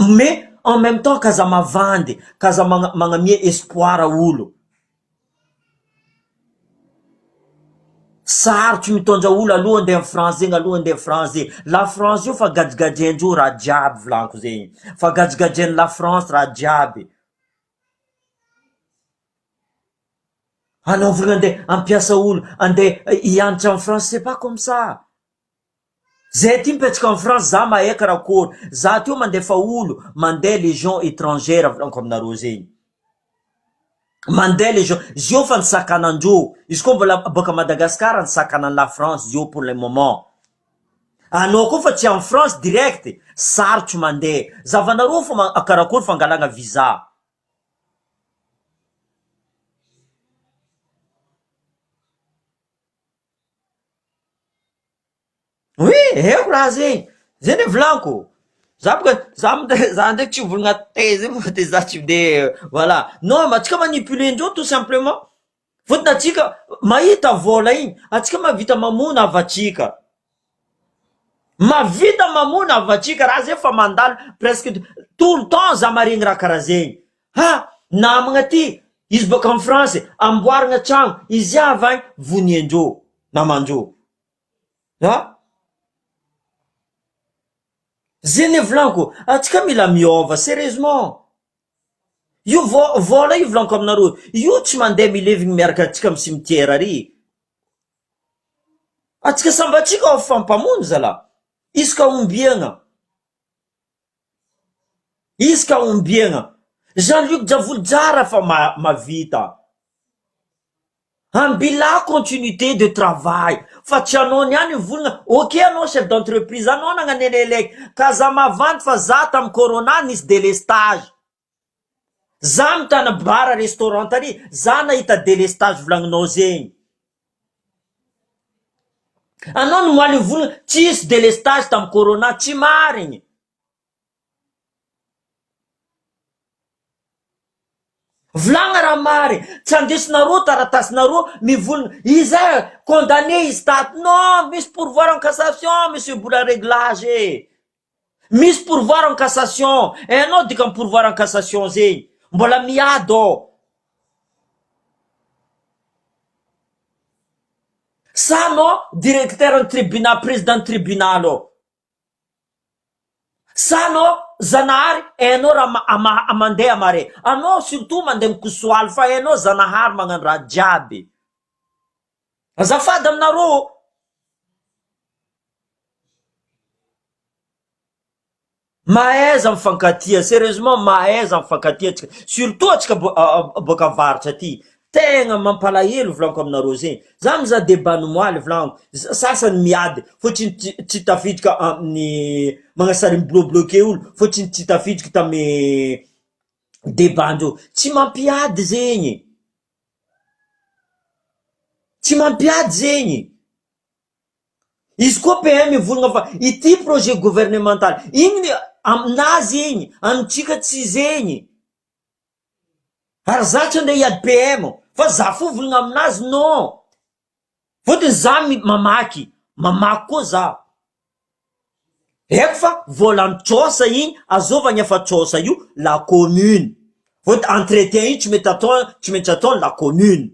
Mais en même temps kaza mavandy, kaza magnamia espoir olo. Sarotry mitondra olo aloha andeha amin'ny France zegny, aloha andeha France zegny. La France io fa gajigajiandreo raha jiaby volaniko zegny. Fa gajigajian'ny la France raha jiaby. Anao volana andeha ampiasa olo, andeha hianatra en France, c'est pas comme ça. Zay ty mipetraka en France, za mahay karakory. Za teo mandefa olo, mandeha légion étrangère volaniko aminareo zegny. Mandeha légion, zio fa nisakanandreo. Izy koa mbola boka Madagascar nisakanan'ny la France zio pour le moment. Anao koa fa tsy en France direct, sarotry mandeha. Zavanareo fa karakory fangalagna visa. Oui, haiko raha zegny. Zay ne volaniko. Za ndraiky tsy volagna teze fa de za tsy de voilà. Non, ma atsika manipulendreo tout simplement. Fotony atsika mahita vola igny, atsika mavita mamona avatsika. Mavita mamona avatsika raha zay fa mandalo presque tout le temps za maregny raha karaha zegny. Ha, namagna ty, izy boka en France, amboarigna tragno, izy avy agny voniandreo, namandreo. Ha? Zay ne volaniko, atsika mila miova, sérieusement. Io vola io volaniko aminareo, io tsy mandeha milevigny miaraka atsika amin'ny cimetière ary. Atsika sambatsika ao fampamono zala. Isaka ombiagna. Isaka ombiagna. Jean-Luc Javouljara fa mavita. Ambila continuité de travail. Fa tsy anao niany volagna, ok anao chef d'entreprise, anao nagnanelelek, kaza mavandy fa za tam corona nisy délestage. Za mitana bara restaurant tary, za nahita délestage volagninao zegny. Anao no moaly volagna, tsisy délestage tam corona, tsy marigny. Volagna raha mary, tsy andesinareo taratasinareo mivolagna, iza condamné izy tato. Non, misy pourvoir en cassation, monsieur mbola réglage e. Misy pourvoir en cassation. Anao dika amin'ny pourvoir en cassation zegny. Mbola miady ao. Sa anao directeur ny tribunal, président tribunal ao. Sa anao Zanahary, anao raha mandeha mare. Anao surtout mandeha mikosoaly fa anao Zanahary magnano raha jiaby. Azafady aminareo. Mahaiza mifankatia, sérieusement mahaiza mifankatia atsika. Surtout atsika boka avaratra aty. Tegna mampalahelo volaniko aminareo zegny. Za mizaha débat nomoaly volaniko. Sasany miady, fotsiny tsy tafiditra amin'ny magnasary miblobloqué olo, fotsiny tsy tafiditra tamy débat-ndreo. Tsy mampiady zegny. Tsy mampiady zegny. Izy koa PM mivolagna fa ity projet gouvernemental, igny aminazy igny, amintsika tsy zegny. Ary za tsy andeha hiady PM, fa za fo volagna aminazy, non. Fotony za mamaky koa za. Eko fa volan-tsosa igny, azovagny afa-tsosa io, la commune. Fotony entretien io tsy maintsy ataony la commune.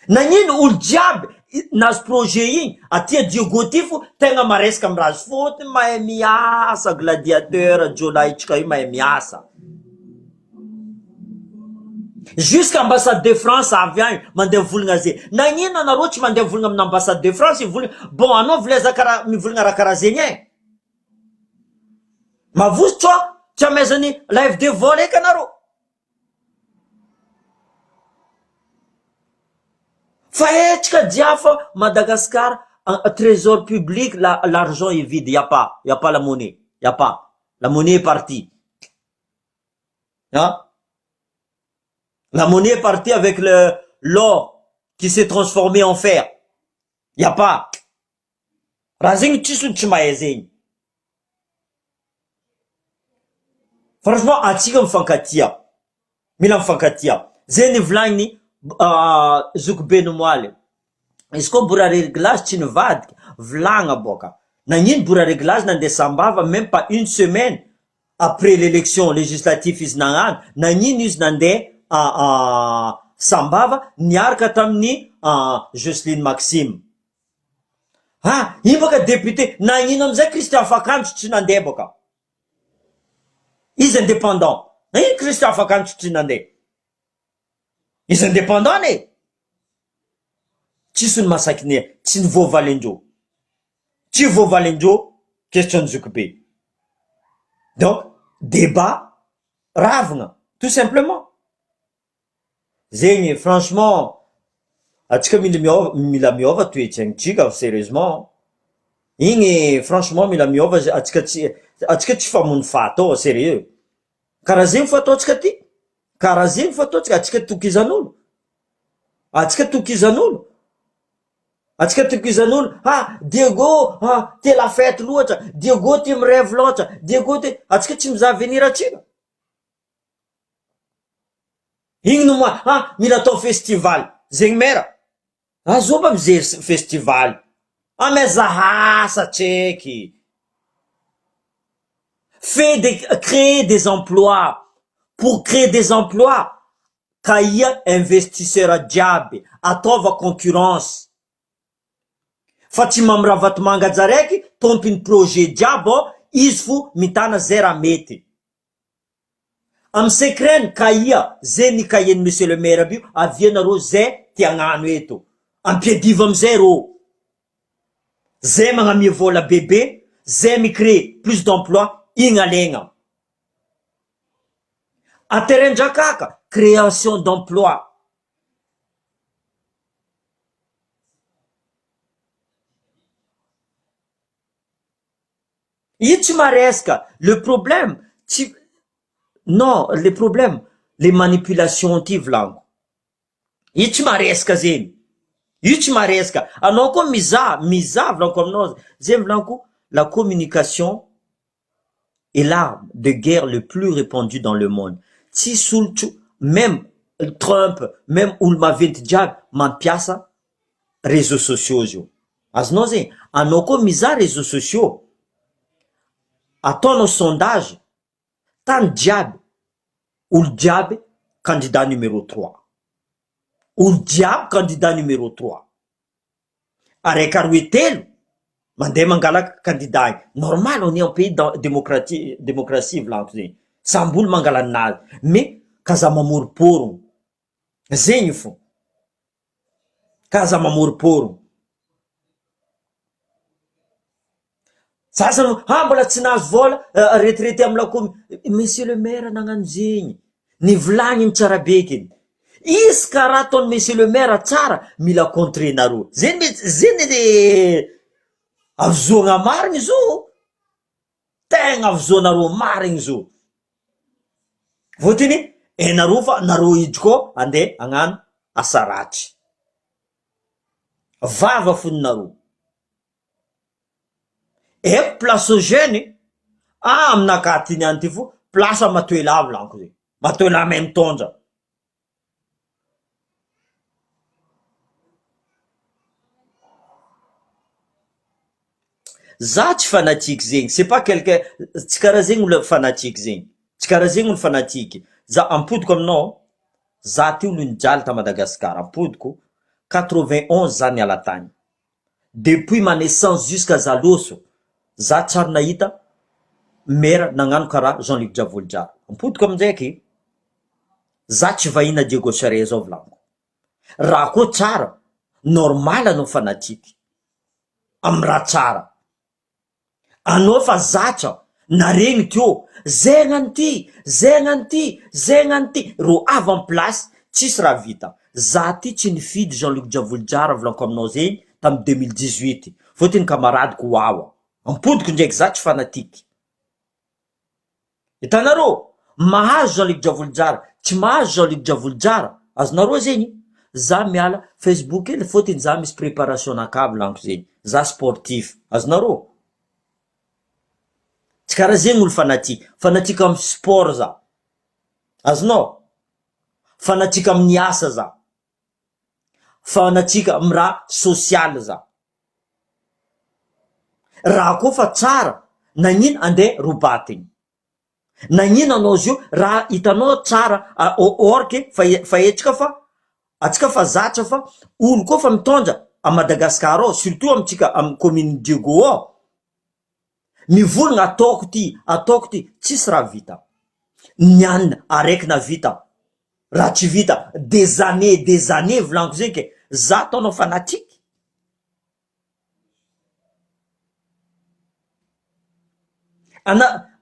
Nagnino olo jiaby nazo projet igny aty Diogo ty fo tegna maresaka am raha fôtony mahay miasa gladiateur jolaitsika io mahay miasa. Jusqu'à ambassade de France avy agny mandeha mivolagna zay. Nagnino anareo tsy mandeha mivolagna amin'ny ambassade de France mivolagna bon anao vileza karaha mivolagna raha karaha zegny e. Mavozo tsy amezany l'AFD vola eky anareo. Fa etsika diafa Madagascar, un trésor public, l'argent est vide, y a pas la monnaie, y a pas. La monnaie est partie. Hein? La monnaie est partie avec l'or qui s'est transformé en fer. Y a pas. Razing tsisy tsy mahay zegny. Franchement, atsika mifankatia. Mila mifankatia. Zay nivolagny Zokobe Nomoaly. Izy koa bora réglage tsy nivadiky, volagna boka. Nagnino bora réglage nandeha Sambava, même pas une semaine après l'élection législative izy nagnano. Nagnino izy nandeha Sambava niaraka tamin'ny Jocelyne Maxime. Ino boka député, nagnino amizay Christian Fakanjo tsy nandeha boka. Izy indépendant. Nagnino Christian Fakanjo tsy nandeha. Izy indépendant ne. Tsisy ny masakiny, tsy nivoavalindreo. Tsy voavalindreo question Zokobe. Donc, débat ravina, tout simplement. Zegny, franchement, atsika mila miova toetsaintsika, sérieusement. Igny, franchement, mila miova, atsika tsy famono fatao, sérieux. Karaha zegny fataotsika ty. Karaha zegny fataotsika, atsika tokizan'olo. Atsika tokizan'olo. Atsika tokizan'olo, Diego, te la fête loatra, Diego te mirêve loatra, Diego te, atsika tsy mizaha avenir atsika. Igny no mila atao festival. Zegny mera. Azoba mijery festival. Mezaha asa tseky. Créer des emplois. Pour créer des emplois, kaia investisseur jiaby, atova concurrence. Fa tsy mamiraha vatomanga jaraiky, tompiny projet jiaby izy fo mitana zay raha mety. Am secret kaia, zay ny kaien monsieur le maire bio, avianareo zay tiagnano eto. Ampiadiva amizay ro. Zay magnamia vola bébé, zay mi-créer plus d'emplois, igny alegna. Aterendrakaka, création d'emplois. Itsy maresaka. Le problème, non, le problème, les manipulations ty volango. Itsy maresaka zegny. Itsy maresaka. Anao koa mizaha volanko aminao. Zay volanko, la communication est l'arme de guerre le plus répandue dans le monde. Tsy solotro, même Trump, même olo maventy jiaby mampiasa réseaux sociaux io. Azonao zegny, anao koa mizaha réseaux sociaux. Ataonao sondage, tany jiaby, olo jiaby candidat numéro 3. Olo jiaby candidat numéro 3. Araiky aroe telo mandeha mangalaka candidat igny. Normal, on est en pays démocratie volanko zegny. Samby olo mangala anazy. Mais kaza mamoriporogno. Zegny fo. Kaza mamoriporogno. Sasany mbola tsy nahazo vola retraité amy lakomy. Monsieur le maire nagnano zegny. Nivolagny amy tsara bekiny. Izy ka raha ataony monsieur le maire tsara, mila contrenareo. Zegny avizoagna marigny zo. Tegna avizoanareo marigny zo. Votiny, nareo fa nareo idy koa andeha agnano asa ratsy. Vava foninareo. Eko place aux jeunes, aminaka ty niany ty fo, place matoela volanko zegny. Matoela mahay mitondra. Za tsy fanatique zegny, c'est pas quelqu'un, tsy karaha zegny olo fanatique zegny. Tsy karaha zegny olo fanatique. Za ampodiko aminao, za ty olo nijaly ta Madagasikara, ampodiko, 91 zany ala tany. Depuis ma naissance jusqu'à zaloso, za tsary nahita mera nagnano karaha Jean-Luc Diavolojara. Ampodiko amindraiky, za tsy vahina Diego Charé zao volaniko. Raha koa tsara, normal anao fanatiky. Am raha tsara. Anao fa zatra, naregny teo, zay gnanty, zay gnanty, zay gnanty. Ro avy en place, tsisy raha vita. Za ty tsy nifidy Jean-Luc Diavolojara volaniko aminao zegny tamy 2018. Fôtiny kamaradiko wawa. Ampodiko ndraiky za tsy fanatiky. Hitanareo, mahazo Jean-Luc Diavolojara, tsy mahazo Jean-Luc Diavolojara, azonareo zegny, za miala Facebook ele fôtiny za misy préparation nakavy lanko zegny. Za sportif, azonareo. Tsy karaha zegny olo fanatique. Fanatique amin'ny sport za. Azonao? Fanatique amin'ny asa za. Fanatique amin'ny raha social za. Raha koa fa tsara, nagnino andeha robatiny. Nagnino anao zio raha hitanao tsara orke fa etsika fa atsika fa zatra fa olo koa fa mitondra a Madagascar ao, surtout amitsika amin'ny commune Diego ao. Mivolagna ataoko ty, tsisy raha vita. Nianina araiky na vita. Raha tsy vita des années volaniko zegny ke za ataonao fanatiky.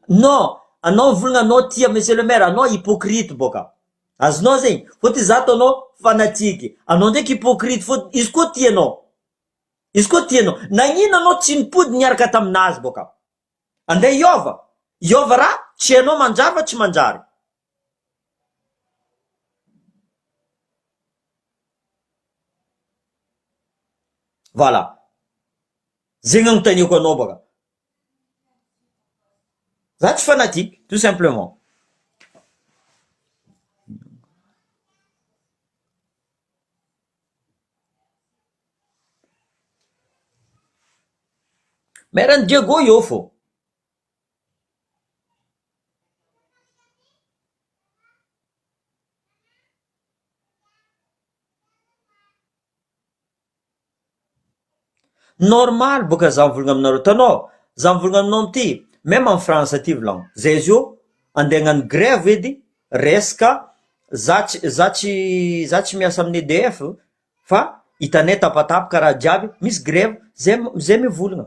Non, anao volagna anao tia monsieur le maire, anao hypocrite boka. Azonao zegny, fôtiny za ataonao fanatiky. Anao ndraiky hypocrite fôtiny izy koa tianao. Izy koa tianao. Nagnino anao tsy nipody niaraka taminazy boka. Andeha iova raha, tsy anao manjary fa tsy manjary. Voilà. Zegny agnontaniako anao boka. Za tsy fanatique, tout simplement. Mais ran'ny Diego io fô. Normal boka za mivolagna aminareo. Tanao, za mivolagna aminao ty, même en France aty volango. Zay zio andeha hagnano grève edy, resaka za tsy miasa amin'ny EDF fa hitanay tapatapaky raha jiaby, misy grève, zay mivolagna.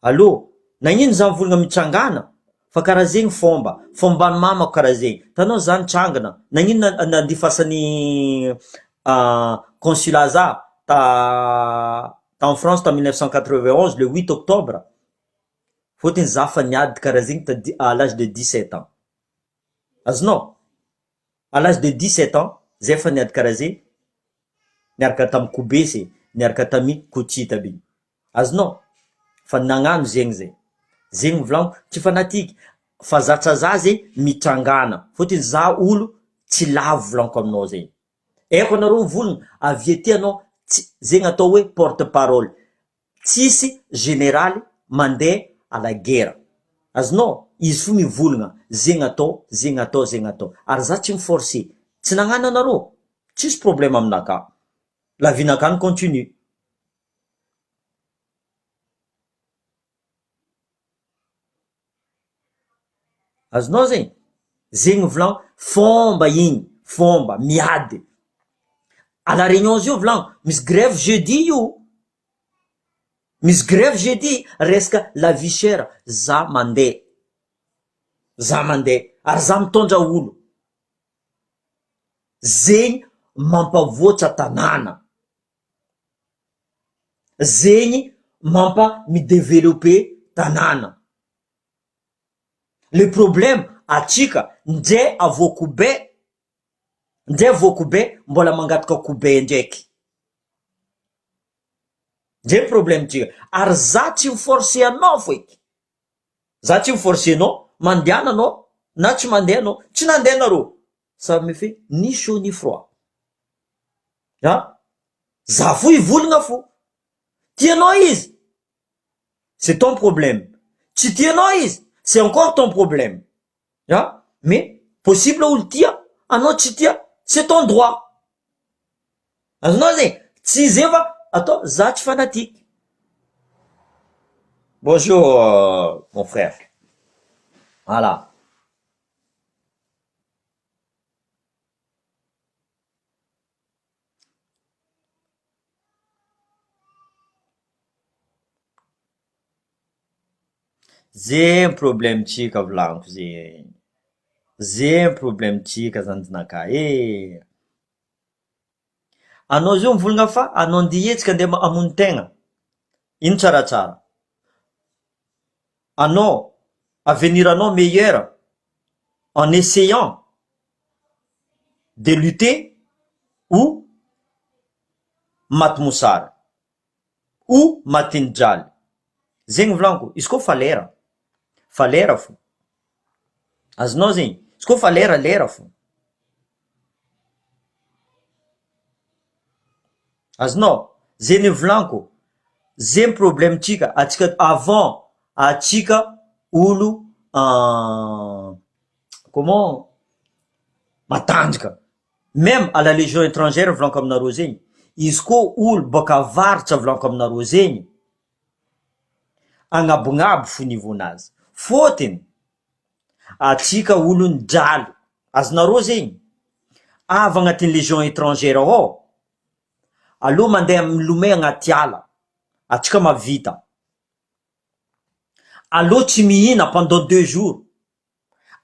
Allô, nagnino za mivolagna mitsangana? Fa karaha zegny fomban'ny mamako karaha zegny. Tanao za nitsangana, nagnino nandifasan'ny consulat za en France en 1991 le 8 octobre. Fôtiny za fa niady karaha zegny à l'âge de 17 ans. Azonao? À l'âge de 17 ans, zay fa niady karaha zegny, niaraka tamy Kobese, niaraka tamy Kotsita be. Azonao? Fa nagnano zegny zay. Zegny volaniko, tsy fanatiky. Fa zatra za zegny mitsangana. Fôtiny za olo tsy lavo volaniko aminao zegny. Eko anareo mivolagna, avy ety anao, zegny atao hoe porte-parole. Tsisy généraly mandeha à la guerre. Azonao? Izy fo mivolagna, zegny atao, zegny atao, zegny atao. Ary za tsy miforcer. Tsy nagnano anareo, tsisy problème aminaka. La vie-naka ny continue. Azonao zegny? Zegny volango, fomba igny, fomba, miady. À la réunion zio volango, misy grève jeudi io. Misy grève jeudi, resaka la vie chère, za mandeha. Za mandeha, ary za mitondra olo. Zegny mampavoatra tanàna. Zegny midevelope tanàna. Le problème atsika ndre avoako be mbola mangataka kobe ndraiky. Ndre problème tsika. Ary za tsy miforcer anao foiky. Za tsy miforcer anao, mandiana anao, na tsy mandeha anao, tsy nandeha anareo. Ça me fait ni chaud ni froid. Ha? Za fo ivolagna fo. Tianao izy, c'est ton problème. Tsy tianao izy, c'est encore ton problème. Ja? Mais possible olo tia, anao tsy tia, c'est ton droit. Azonao zegny, Tsy zay fa atao za tsy fanatiky. Bonjour mon frère. Voilà. Zay problemtsika volaniko zegny. Zay problemtsika zanjanaka anao zio mivolagna fa anao andeha hetsika andeha hamono tegna, ino tsaratsara? Anao avenir anao meilleur en essayant de lutter ou maty mosary ou matiny jaly. Zegny volaniko, izy koa fa lera fo. Azonao zegny, izy koa fa lera fo. Azonao, zegny volaniko, zegny problemtsika atsika avant atsika olo comment matanjaka. Même à la légion étrangère volaniko aminareo zegny, izy koa olo boka avaritra volaniko aminareo zegny, agnabognabo fo nivonazy. Fôtiny atsika olony jaly, azonareo zegny, avy agnatin'ny légion étrangère ao, aloha mandeha milomay agnaty ala, atsika mavita. Aloha tsy mihina pendant 2 jours,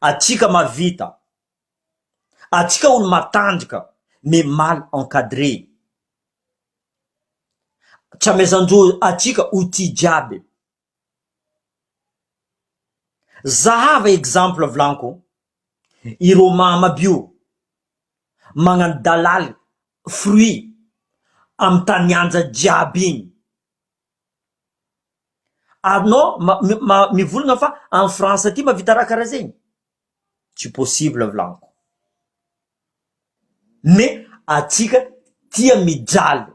atsika mavita. Atsika olo matanjaka mais mal encadré. Tsy amezanjo atsika outil jiaby. Zahava exemple volaniko, iro mama bio magnano dalaly fruit amy tanianja jiaby igny. Anao mivolagna fa en France aty mavita raha karaha zegny? Tsy possible volaniko. Mais atsika tia mijaly.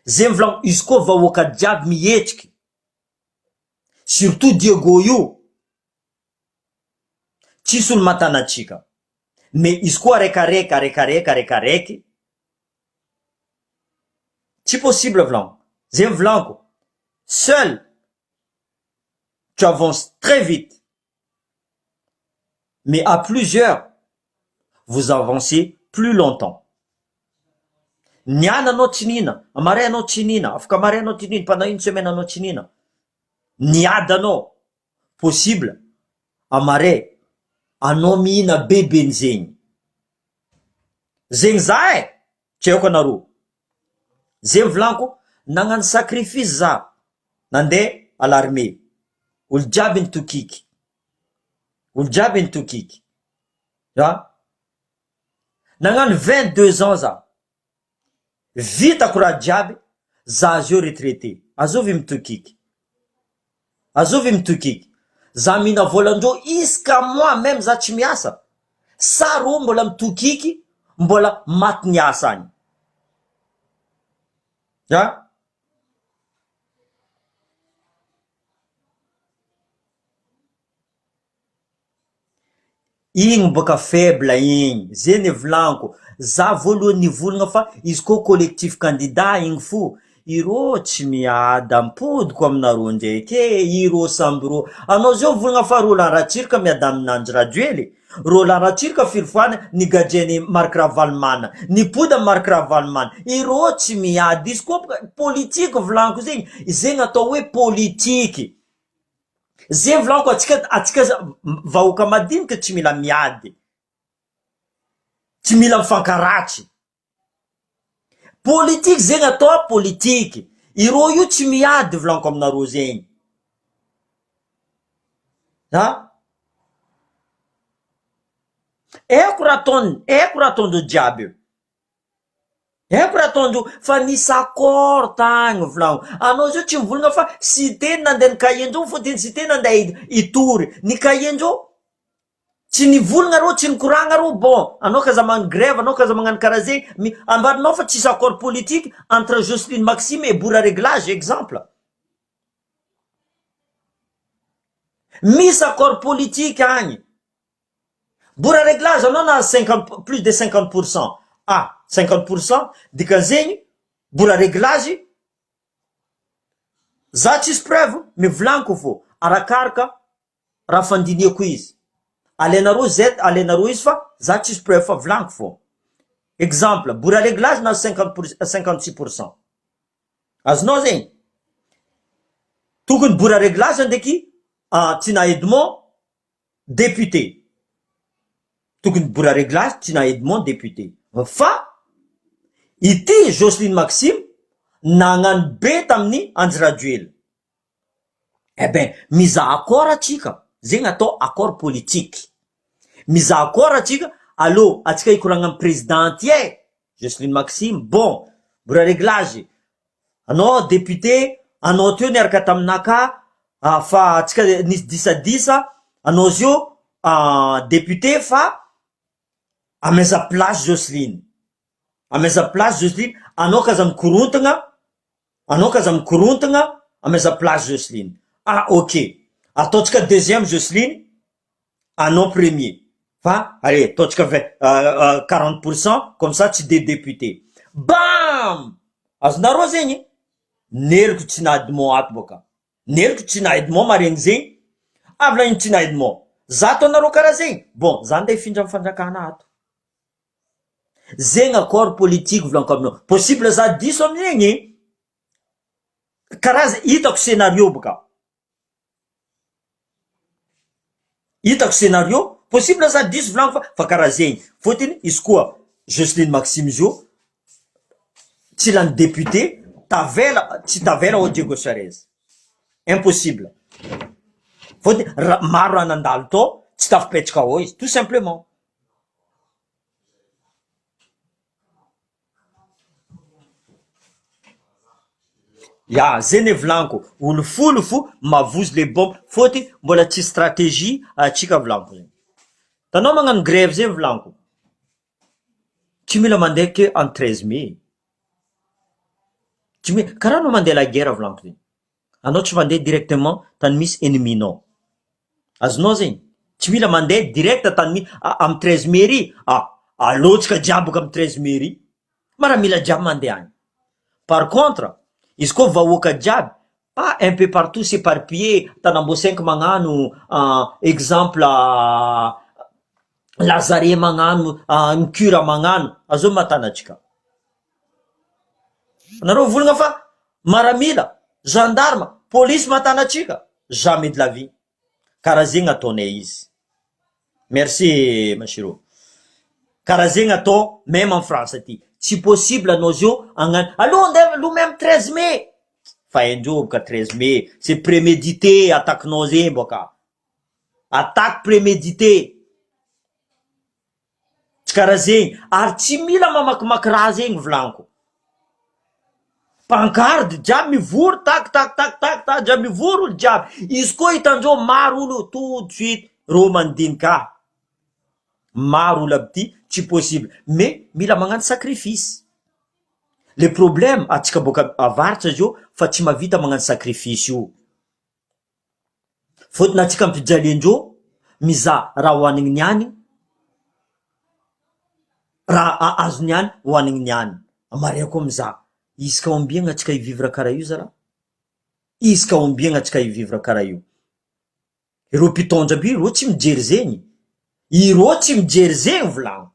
Zay volaniko, izy koa vahoaka jiaby mihetsiky, surtout Diego io, tsisy olo matana atsika. Mais izy koa araikaraiky, tsy possible volaniko. Zay volaniko, seul tu avances très vite, mais à plusieurs vous avancez plus longtemps. Niana anao tsy nina, amaray anao tsy nina, afaka amaray anao tsy nina, pendant 1 semaine anao tsy nina. Niady anao, possible amaray anao mihina bebe zegny. Zegny za tsy haiko anareo. Zegny volaniko, nagnano sacrifice za nandeha à l'armée. Olo jiaby nitokiky. Olo jiaby nitokiky. Nagnano 22 ans za. Vitako raha jiaby, za azy eo retraité. Azovy mitokiky. Azovy mitokiky. Za mihina volandreo iska mois même za tsy miasa. Sa ro mbola mitokiky, mbola maty niasa agny. Igny boka faible igny. Zay volaniko. Za voalohany nivolagna fa izy koa collectif candidat igny fo. Iro tsy miady ampodiko aminareo ndraiky iro samby ro. Anao zao volagna fa Roland Ratsirika miady aminanjy Rajoely. Roland Ratsirika firy nigadrainy Marc Ravalomanana, nipody Marc Ravalomanana. Iro tsy miady. Izy koa politique volaniko zegny. Zegny atao hoe politique. Zay volaniko, atsika vahoaka madinika tsy mila miady. Tsy mila mifankaratsy. Politique zegny atao politique. Iro io tsy miady volaniko aminareo zegny. Eko raha ataondreo jiaby. Eko raha ataondreo fa nisy accord tagny volaniko. Anao zio tsy mivolagna fa sy teny nandeha nikahiandreo fôtiny sy teny nandeha hitory. Nikahiandreo tsy nivolagna reo, tsy nikoragna reo. Bon, anao kaza magnano grève, anao kaza magnano karaha zegny, ambarinao fa tsisy accord politique entre Jocelyne Maxime et Boura Réglage exemple. Misy accord politique agny. Boura Réglage anao na 50, plus de 50%. 50%, dikan'zegny mbola réglage za tsisy preuve mivolaniko fô arakaraka raha fandiniako izy. Alenareo Z, alenareo izy fa za tsisy preuve fa volaniko fô. Exemple, mbola réglage na 56%. Azonao zegny tokony mbola réglage ndraiky Tina Edmond député. Tokony mbola réglage Tina Edmond député. Fa ity Jocelyne Maxime nagnano be tamin'ny Anjy Rajoelina. Eh ben, mizaha accord atsika. Zegny atao accord politique. Mizaha accord atsika, allo atsika ikoragna amin'ny présidente Jocelyne Maxime, bon, mbola réglage. Anao député, anao teo niaraka taminaka, fa atsika nisy disadisa, anao zio député fa ameza place Jocelyne. Ameza place Jocelyne, anao kaza mikorontagna, ameza place Jocelyne. Ok. Ataotsika deuxième Jocelyne, anao premier. Fa, allez, ataotsika 40%, comme ça tsy de député. Bam! Azonareo zegny, neliko Tina Edmond ato boka. Neliko Tina Edmond maregny zegny. Avy lagniny Tina Edmond. Zato anareo karaha zegny. Bon, za ndeha hifindra amin'ny fanjakana ato. Zegny accord politique volaniko aminao. Possible za diso amin'igny. Karaha hitako scénario boka. Hitako scénario. Possible za diso volaniko fa karaha zegny. Fotony izy koa Jocelyne Maxime zio tsy lany député tsy tavela ao Diego Charez. Impossible. Fotony maro anandalo to tsy tafipetraka ao izy tout simplement. Ya, zeny volaniko. Olo folo fo mavozo le bombe. Fotony mbola tsy stratégie atsika volaniko zegny. Tanao magnano grève zay volaniko. Tsy mila mandeha ke en 13 mai. Karaha anao mandeha la guerre volaniko zegny. Anao tsy mandeha directement tany misy enneminao. Azonao zegny. Tsy mila mandeha direct tany misy am 13 mai ry. Alotsika jiaby am 13 mai ry. Mara mila jiaby mandeha agny. Par contre, izy koa vahoaka jiaby, pas un peu partout s'éparpiller, Tanambo 5 magnano, exemple Lazare magnano, Nkura magnano, azo matanatsika. Nareo volagna fa maramila, gendarme, police matanatsika, jamais de la vie. Karaha zegny ataonay izy. Merci Mashiro. Karaha zegny atao même en France aty. Tsy possible anao zio agnano allo même 13 mai. Fa indreo boka 13 mai, c'est prémédité attaquenao zegny boka. Attaque prémédité. Tsy karaha zegny, ary tsy mila mamakimaky raha zegny volaniko. Pancarde jiaby mivory tak jiaby mivory olo jiaby. Izy koa hitandreo maro olo tout de suite ro mandinika. Maro olo aby ty tsy possible, mais mila magnano sacrifice. Le problème atsika boka avaratra zio fa tsy mavita magnano sacrifice io. Fotony atsika ampijaliandreo mizaha raha hoanigny niany, raha azo niany hoanigny niany. Amariako mizaha izy ka ombiagna atsika hivivra karaha io zara. Izy ka ombiagna atsika hivivra karaha io. Ireo mpitondra aby ireo tsy mijery zegny. Ireo tsy mijery zegny volagno.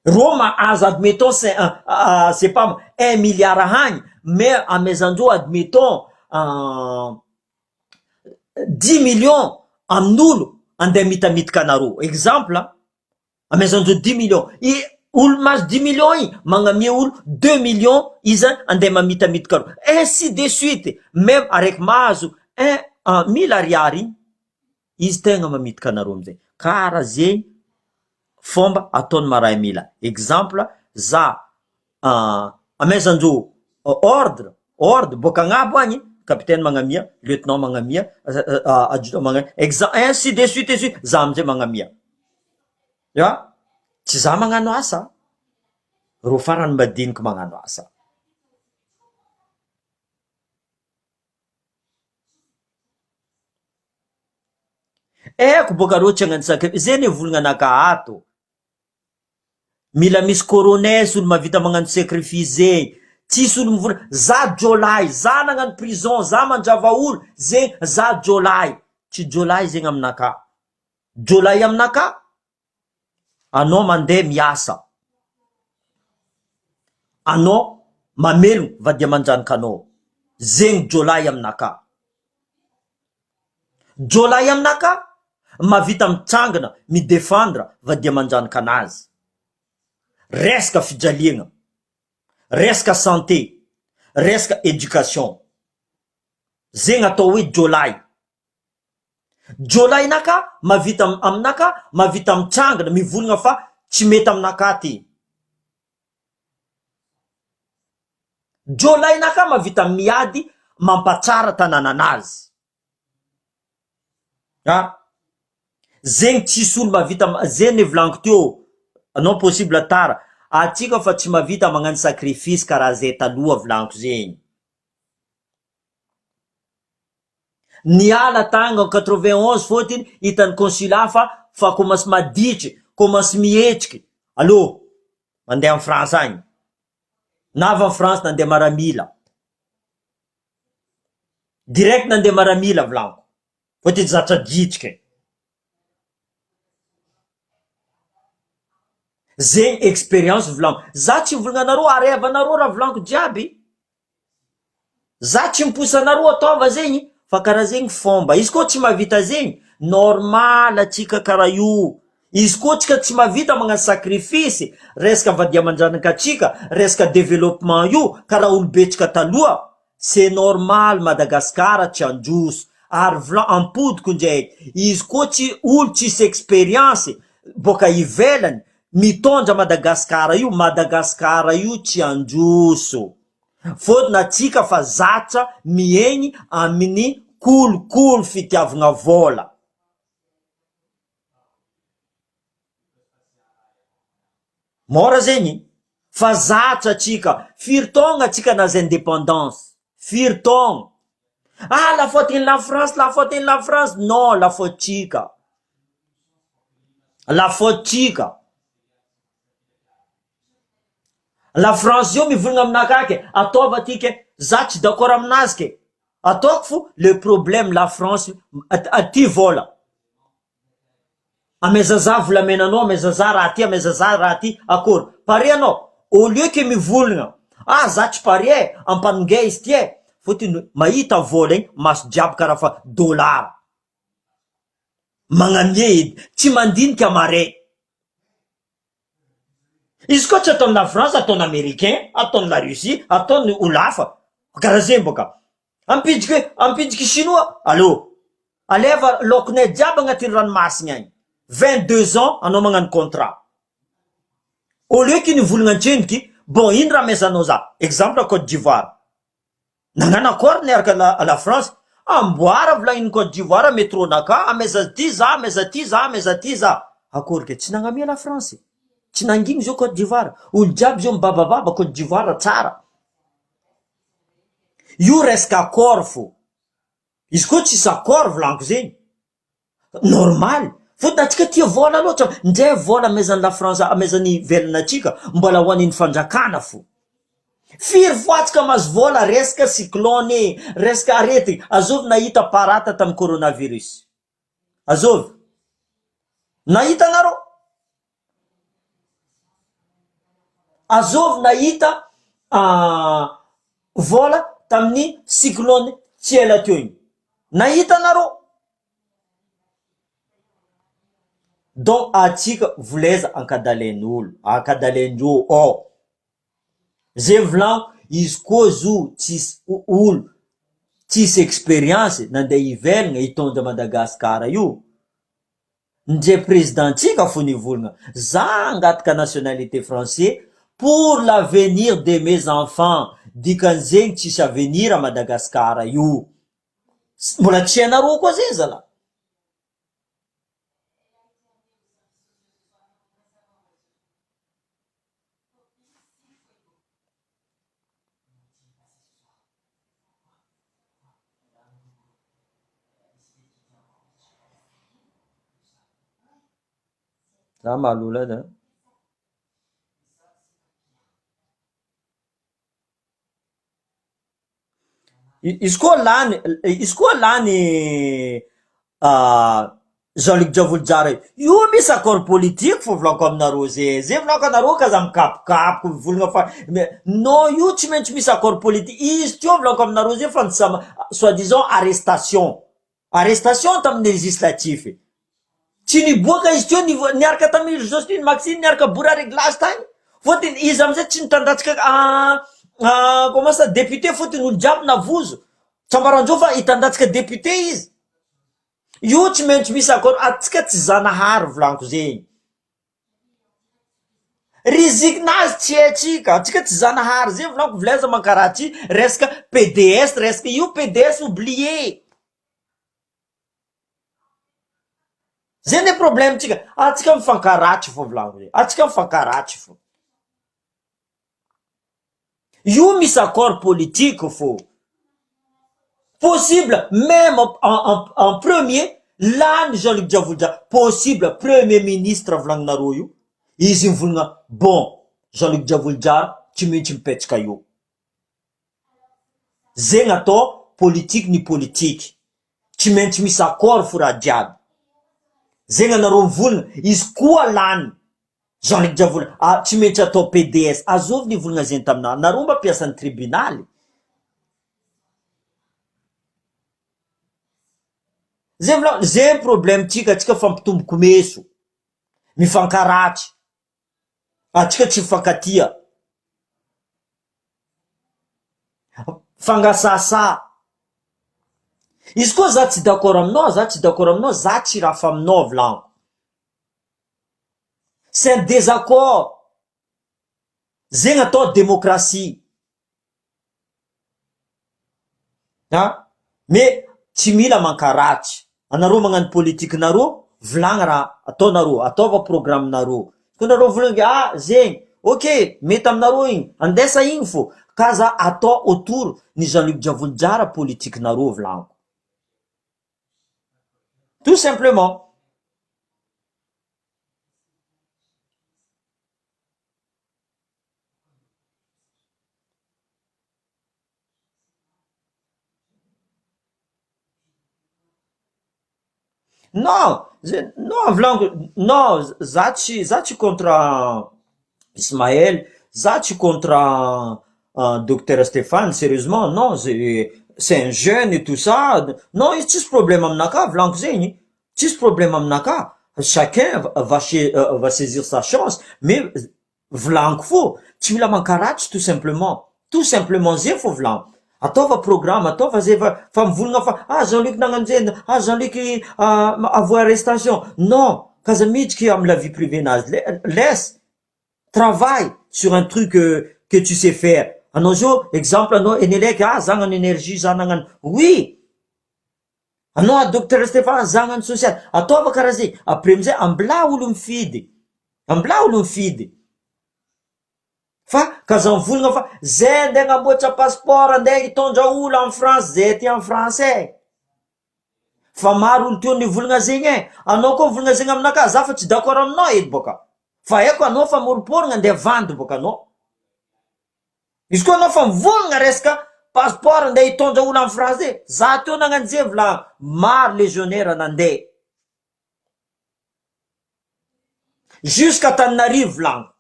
Roma azo admettons c'est pas 1 milliard agny, mais amezandreo admettons 10 millions amin'olo andeha mitamitika anareo. Exemple, amezandreo 10 millions. Olo mahazo 10 millions igny magnamia olo 2 millions izy andeha mamitamitika anareo. Ainsi de suite. Même araiky mahazo 1000 ariary igny, izy tegna mamitika anareo amizay. Karaha zegny fomba ataony maray mila. Exemple, za amezandreo ordre boka agnabo agny, capitaine magnamia, lieutenant magnamia, adjudant magnamia, ainsi de suite, za amizay magnamia. Ya, tsy za magnano asa, ro farany madiniky magnano asa. Eko boka reo tsy hagnano sacrifice. Zay ne volagna anaka ato. Mila misy corones olo mavita magnano sacrifice zegny. Tsisy olo mivola za jolay, za nagnano prison, za mandrava olo, zegny za jolay. Tsy jolay zegny aminaka. Jolay aminaka, anao mandeha miasa, anao mamelogno vady aman-dranokanao, zegny jolay aminaka. Jolay aminaka mavita mitsangana midefendre vady aman-dranoka anazy. Resaka fijaliagna, resaka santé, resaka éducation, zegny atao hoe jolay. Jolaynaka mavita aminaka mavita mitsangana mivolagna fa tsy mety aminaka ty. Jolaynaka mavita miady mampatsara tanànanazy. Zegny tsisy olo mavita, zegny volaniko teo, anao possible tara atsika fa tsy mavita magnano sacrifice karaha zay taloha volaniko zegny. Niala tagny en 91 fôtiny hitan'ny consulat fa commence maditry, commence mihetriky. Allô, mandeha en France agny. Na avy en France nandeha maramila. Direct nandeha maramila volaniko. Fôtiny zatra ditriky. Zegny expérience volaniko. Za tsy mivolagna arevanareo raha volaniko jiaby. Za tsy miposanareo ataova zegny, fa karaha zegny fomba. Izy koa tsy mavita zegny, normal atsika karaha io. Izy koa tsika tsy mavita magnano sacrifice, resaka vady aman-janaka atsika, resaka développement io, karaha olobentsika taloha, c'est normal Madagasikara tsy handroso. Ary ampodiko ndraiky, izy koa tsy olo tsisy expérience boka ivelany mitondra Madagasikara io tsy handroso. Fôtiny atsika fa zatra miegny amin'ny kolokolo fitiavagna vola. Mora zegny, fa zatra atsika, firy taogna atsika nazy indépendance, firy taogna. La faute la France, la faute la France. Non, la faute tsika. La faute tsika. La France io mivolagna aminaka ke, ataova atyke, za tsy d'accord aminazy ke. Ataoko fo, le problème la France, aty vola. Amezaza volamenanao, amezaza raha ty, amezaza raha ty, akory. Pare anao, au lieu que mivolagna, za tsy pare, ampanonge izy ty fôtiny mahita vola igny, maso jiaby karaha fa dolara. Magnamie edy, tsy mandinika mare. Izy koa tsy ataony la France, ataony américain, ataony la Russie, ataony olo hafa. Karaha zegny boka. Ampidiky chinois, allô, aleva laokonay jiaby agnatin'ny ranomasina agny. 22 ans anao magnano contrat. Au lieu que nivolagna antseniky, bon ino raha amezanao za? Exemple Côte d'Ivoire. Nagnano accord niaraka la France, amboara volagnin'ny Côte d'Ivoire métronaka, ameza ty za, ameza ty za, ameza ty za. Akory ke tsy nagnamia la France. Tsy nanginy zao Côte d'Ivoire. Olo jiaby zao mibabababa Côte d'Ivoire tsara. Io resaka accord fo. Izy koa tsisy accord volaniko zegny, normal. Fôtiny atsika tia vola loatra, ndray vola amezan'ny la France, amezan'ny velona atsika, mbola hoan'ny fandrakana fo. Firy foatsika mazo vola resaka cyclone, resaka arety. Azovy nahita parata tamin'ny coronavirus. Azovy. Nahita nareo? Azovy nahita vola tamin'ny cyclone tsy ela teo igny. Nahita nareo? Donc atsika voleza ankadalain'olo, ankadalaindreo. Zay volaniko, izy koa zo tsisy olo, tsisy expérience nandeha ivelagna hitondra Madagasikara io, ndre présidentsika fo nivolagna, za angataka nationalité français pour l'avenir de mes enfants. Dikan'zegny tsisy avenir a Madagasikara io. Mbola tsy hainareo koa zay zala. Za malola da. izy koa lany Jean-Luc Diavoly io misy accord politique fo volako aminareo zay volako anareo kaza mikapokapoky volagna fa non io tsy maintsy misy accord politique izy teo volako aminareo zay fa soi disant arrestation tamin'ny législatif tsy niboaka izy teo niaraka tamin'ny Josephine Maxime niaraka bory réglage tagny fôtiny izy amizay tsy nitandatsika comment ça député fôtiny olo jiaby navozo tsambarandreo fa hitandatsika député izy io tsy maintsy misy accord atsika tsy zanahary volaniko zegny rizikinazy tsy haitsika atsika tsy zanahary zay volaniko vilaiza mankaraty resaka PDS resaka io PDS oublié zay ne problème tsika atsika mifankaratry fo volaniko zay atsika mifankaratry fo io misy accord politique fo possible même en premier là Jean-Luc Diavoly possible premier ministre volagninareo io izy mivolagna bon Jean-Luc Diavoly tsy maintsy mipetsaka io zegny atao politique ny politique tsy maintsy misy accord fo raha jiaby zegny anareo mivolagna izy koa lany Jean-Luc Diavoly tsy maintsy atao PDS azovy nivolagna zegny taminah nareo mba piasan'ny tribunaly zay problème tsika atsika fampitomboky meso mifankaratry atsika tsy mifankatia fangasasa izy koa za tsy d'accord aminao za tsy rafa aminao volaniko c'est un désaccord zegny atao démocratie mais tsy mila mankaratry anareo magnano politique nareo volagna raha ataonareo ataova programme nareo ko nareo volagna zegny ok mety aminareo igny andesa igny fo kaza atao autour ny Jean-Luc Diavoly politique nareo volaniko tout simplement non volaniko non za tsy contre Ismaël za tsy contre docteur Stéphane sérieusement non c'est un jeune et tout ça non izy tsisy problème aminaka volaniko zegny tsisy problème aminaka chacun va saisir sa chance mais volaniko fo tsy mila mankaratry tout simplement zay fo volaniko ataova programme ataova zay fa mivolagna fa Jean-Luc nagnano zay Jean-Luc avoa arrestation non kaza midriky amy la vie privée nazy laisse travaille sur un truc que tu sais faire anao zao exemple anao Enelek za nagnano énergie za nagnano oui anao docteur Stéphane za nagnano social ataova karaha zay après amizay ambila olo mifidy fa kaza mivolagna fa zay andeha agnamboatra passeport andeha hitondra olo en France zay ty en français fa maro olo teo nivolagna zegny anao koa mivolagna zegny aminaka za fa tsy d'accord aminao edy boka fa eko anao fa moriporigna andeha vandy boka anao izy koa anao fa mivolagna resaka passeport andeha hitondra olo en français za teo nagnano zay volagna maro légionnaire nandeha jusqu'à Tananarivo volagna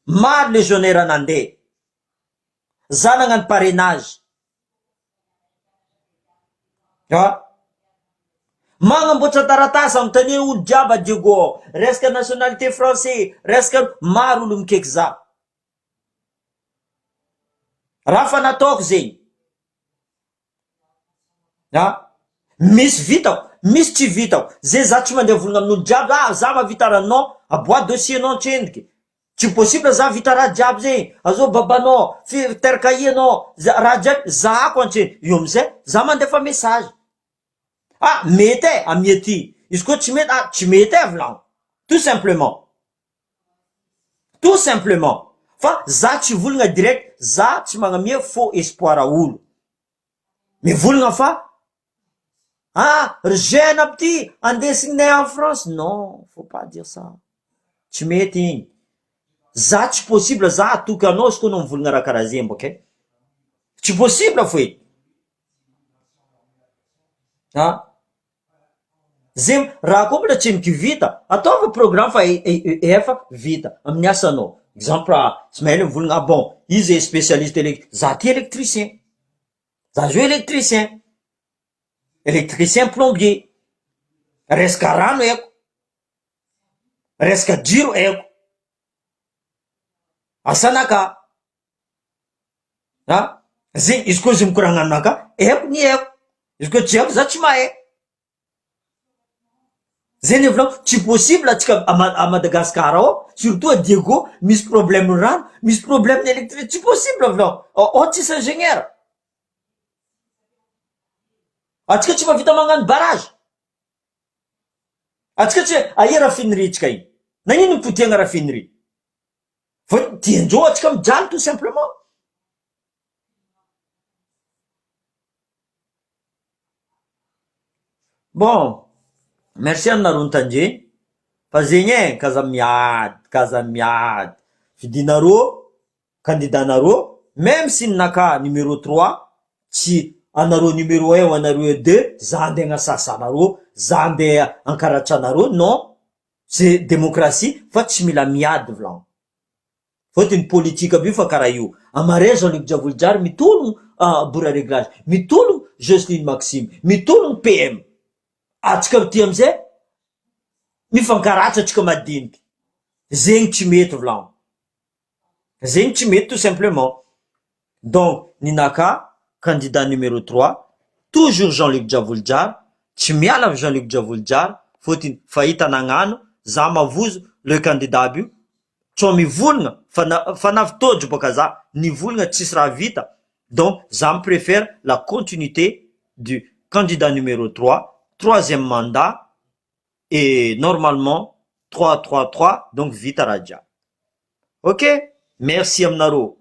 maro légionnaire nandeha za nagnano parrainage magnamboatra taratasy amintania olo jiaby adiego resaka nationalité français resaka maro olo mikeky za raha fa nataoko zegny misy vitako misy tsy vitako zay za tsy mandeha volagna amin'olo jiaby za mavita ranao aboa dossier nao tsendriky tsy possible za vita raha jiaby zegny azao babanao tercahier-nao raha jiaby zahako antseny io amizay za mandefa message mety amiety izy koa tsy mety tsy mety volaniko tout simplement fa za tsy volagna direct za tsy magnamia faux espoir olo mivolagna fa jeune aby ty andesignay en France non faut pas dire ça tsy mety igny za tsy possible za atoky anao izy koa anao mivolagna raha karaha zegny boka tsy possible fo edy Ha? Zay raha koa mbola tsy mikivita, ataova programme fa efa vita amin'ny asanao. Exemple, tsy mahay mivolagna, bon, izy spécialiste za ty électricien, za zao électricien, électricien plombier, resaka rano haiko, resaka jiro haiko, asanaka. Ha? Zay izy koa zay mikoragna aminaka, haiko ny haiko, izy koa tsy haiko za tsy mahay. Zay ny volagno, tsy possible atsika à Madagascar ao, surtout à Diego, misy problème rano, misy problème électricité, tsy possible volagno. Ao tsisy ingénieur. Atsika tsy mahavita magnano barrage. Atsika tsy aia raffinerie-tsika iny. Nagnino nipotiagna raffinerie? Fa tiandreo atsika mijaly tout simplement. Bon, merci aminareo nitandreny. Fa zegny kaza miady. Vidinareo, candidat-nareo, même si ninaka numéro 3, tsy anareo numéro 1 ou anareo 2, za andeha agnasasa anareo, za andeha ankaratra anareo, non. C'est démocratie, fa tsy mila miady volagno. Fôtiny politique aby io fa karaha io. Amaray Jean-Luc Diavolojary mitologno Bora Réglage, mitologno Jocelyne Maxime, mitologno PM. Atsika ty amizay mifankaratsa atsika madiniky. Zegny tsy mety volagno. Zegny tsy mety tout simplement. Donc ninaka candidat numéro 3, toujours Jean-Luc Diavolojary, tsy miala av Jean-Luc Diavolojary, fôtiny fahita nagnano, za mavozo le candidat aby io, tsao mivolagna fa navitôdro boka za, nivolagna tsisy raha vita. Donc za me préfère la continuité du candidat numéro 3, troisième mandat, et normalement 3-3-3, donc vita raha jiaby. Ok, merci aminareo.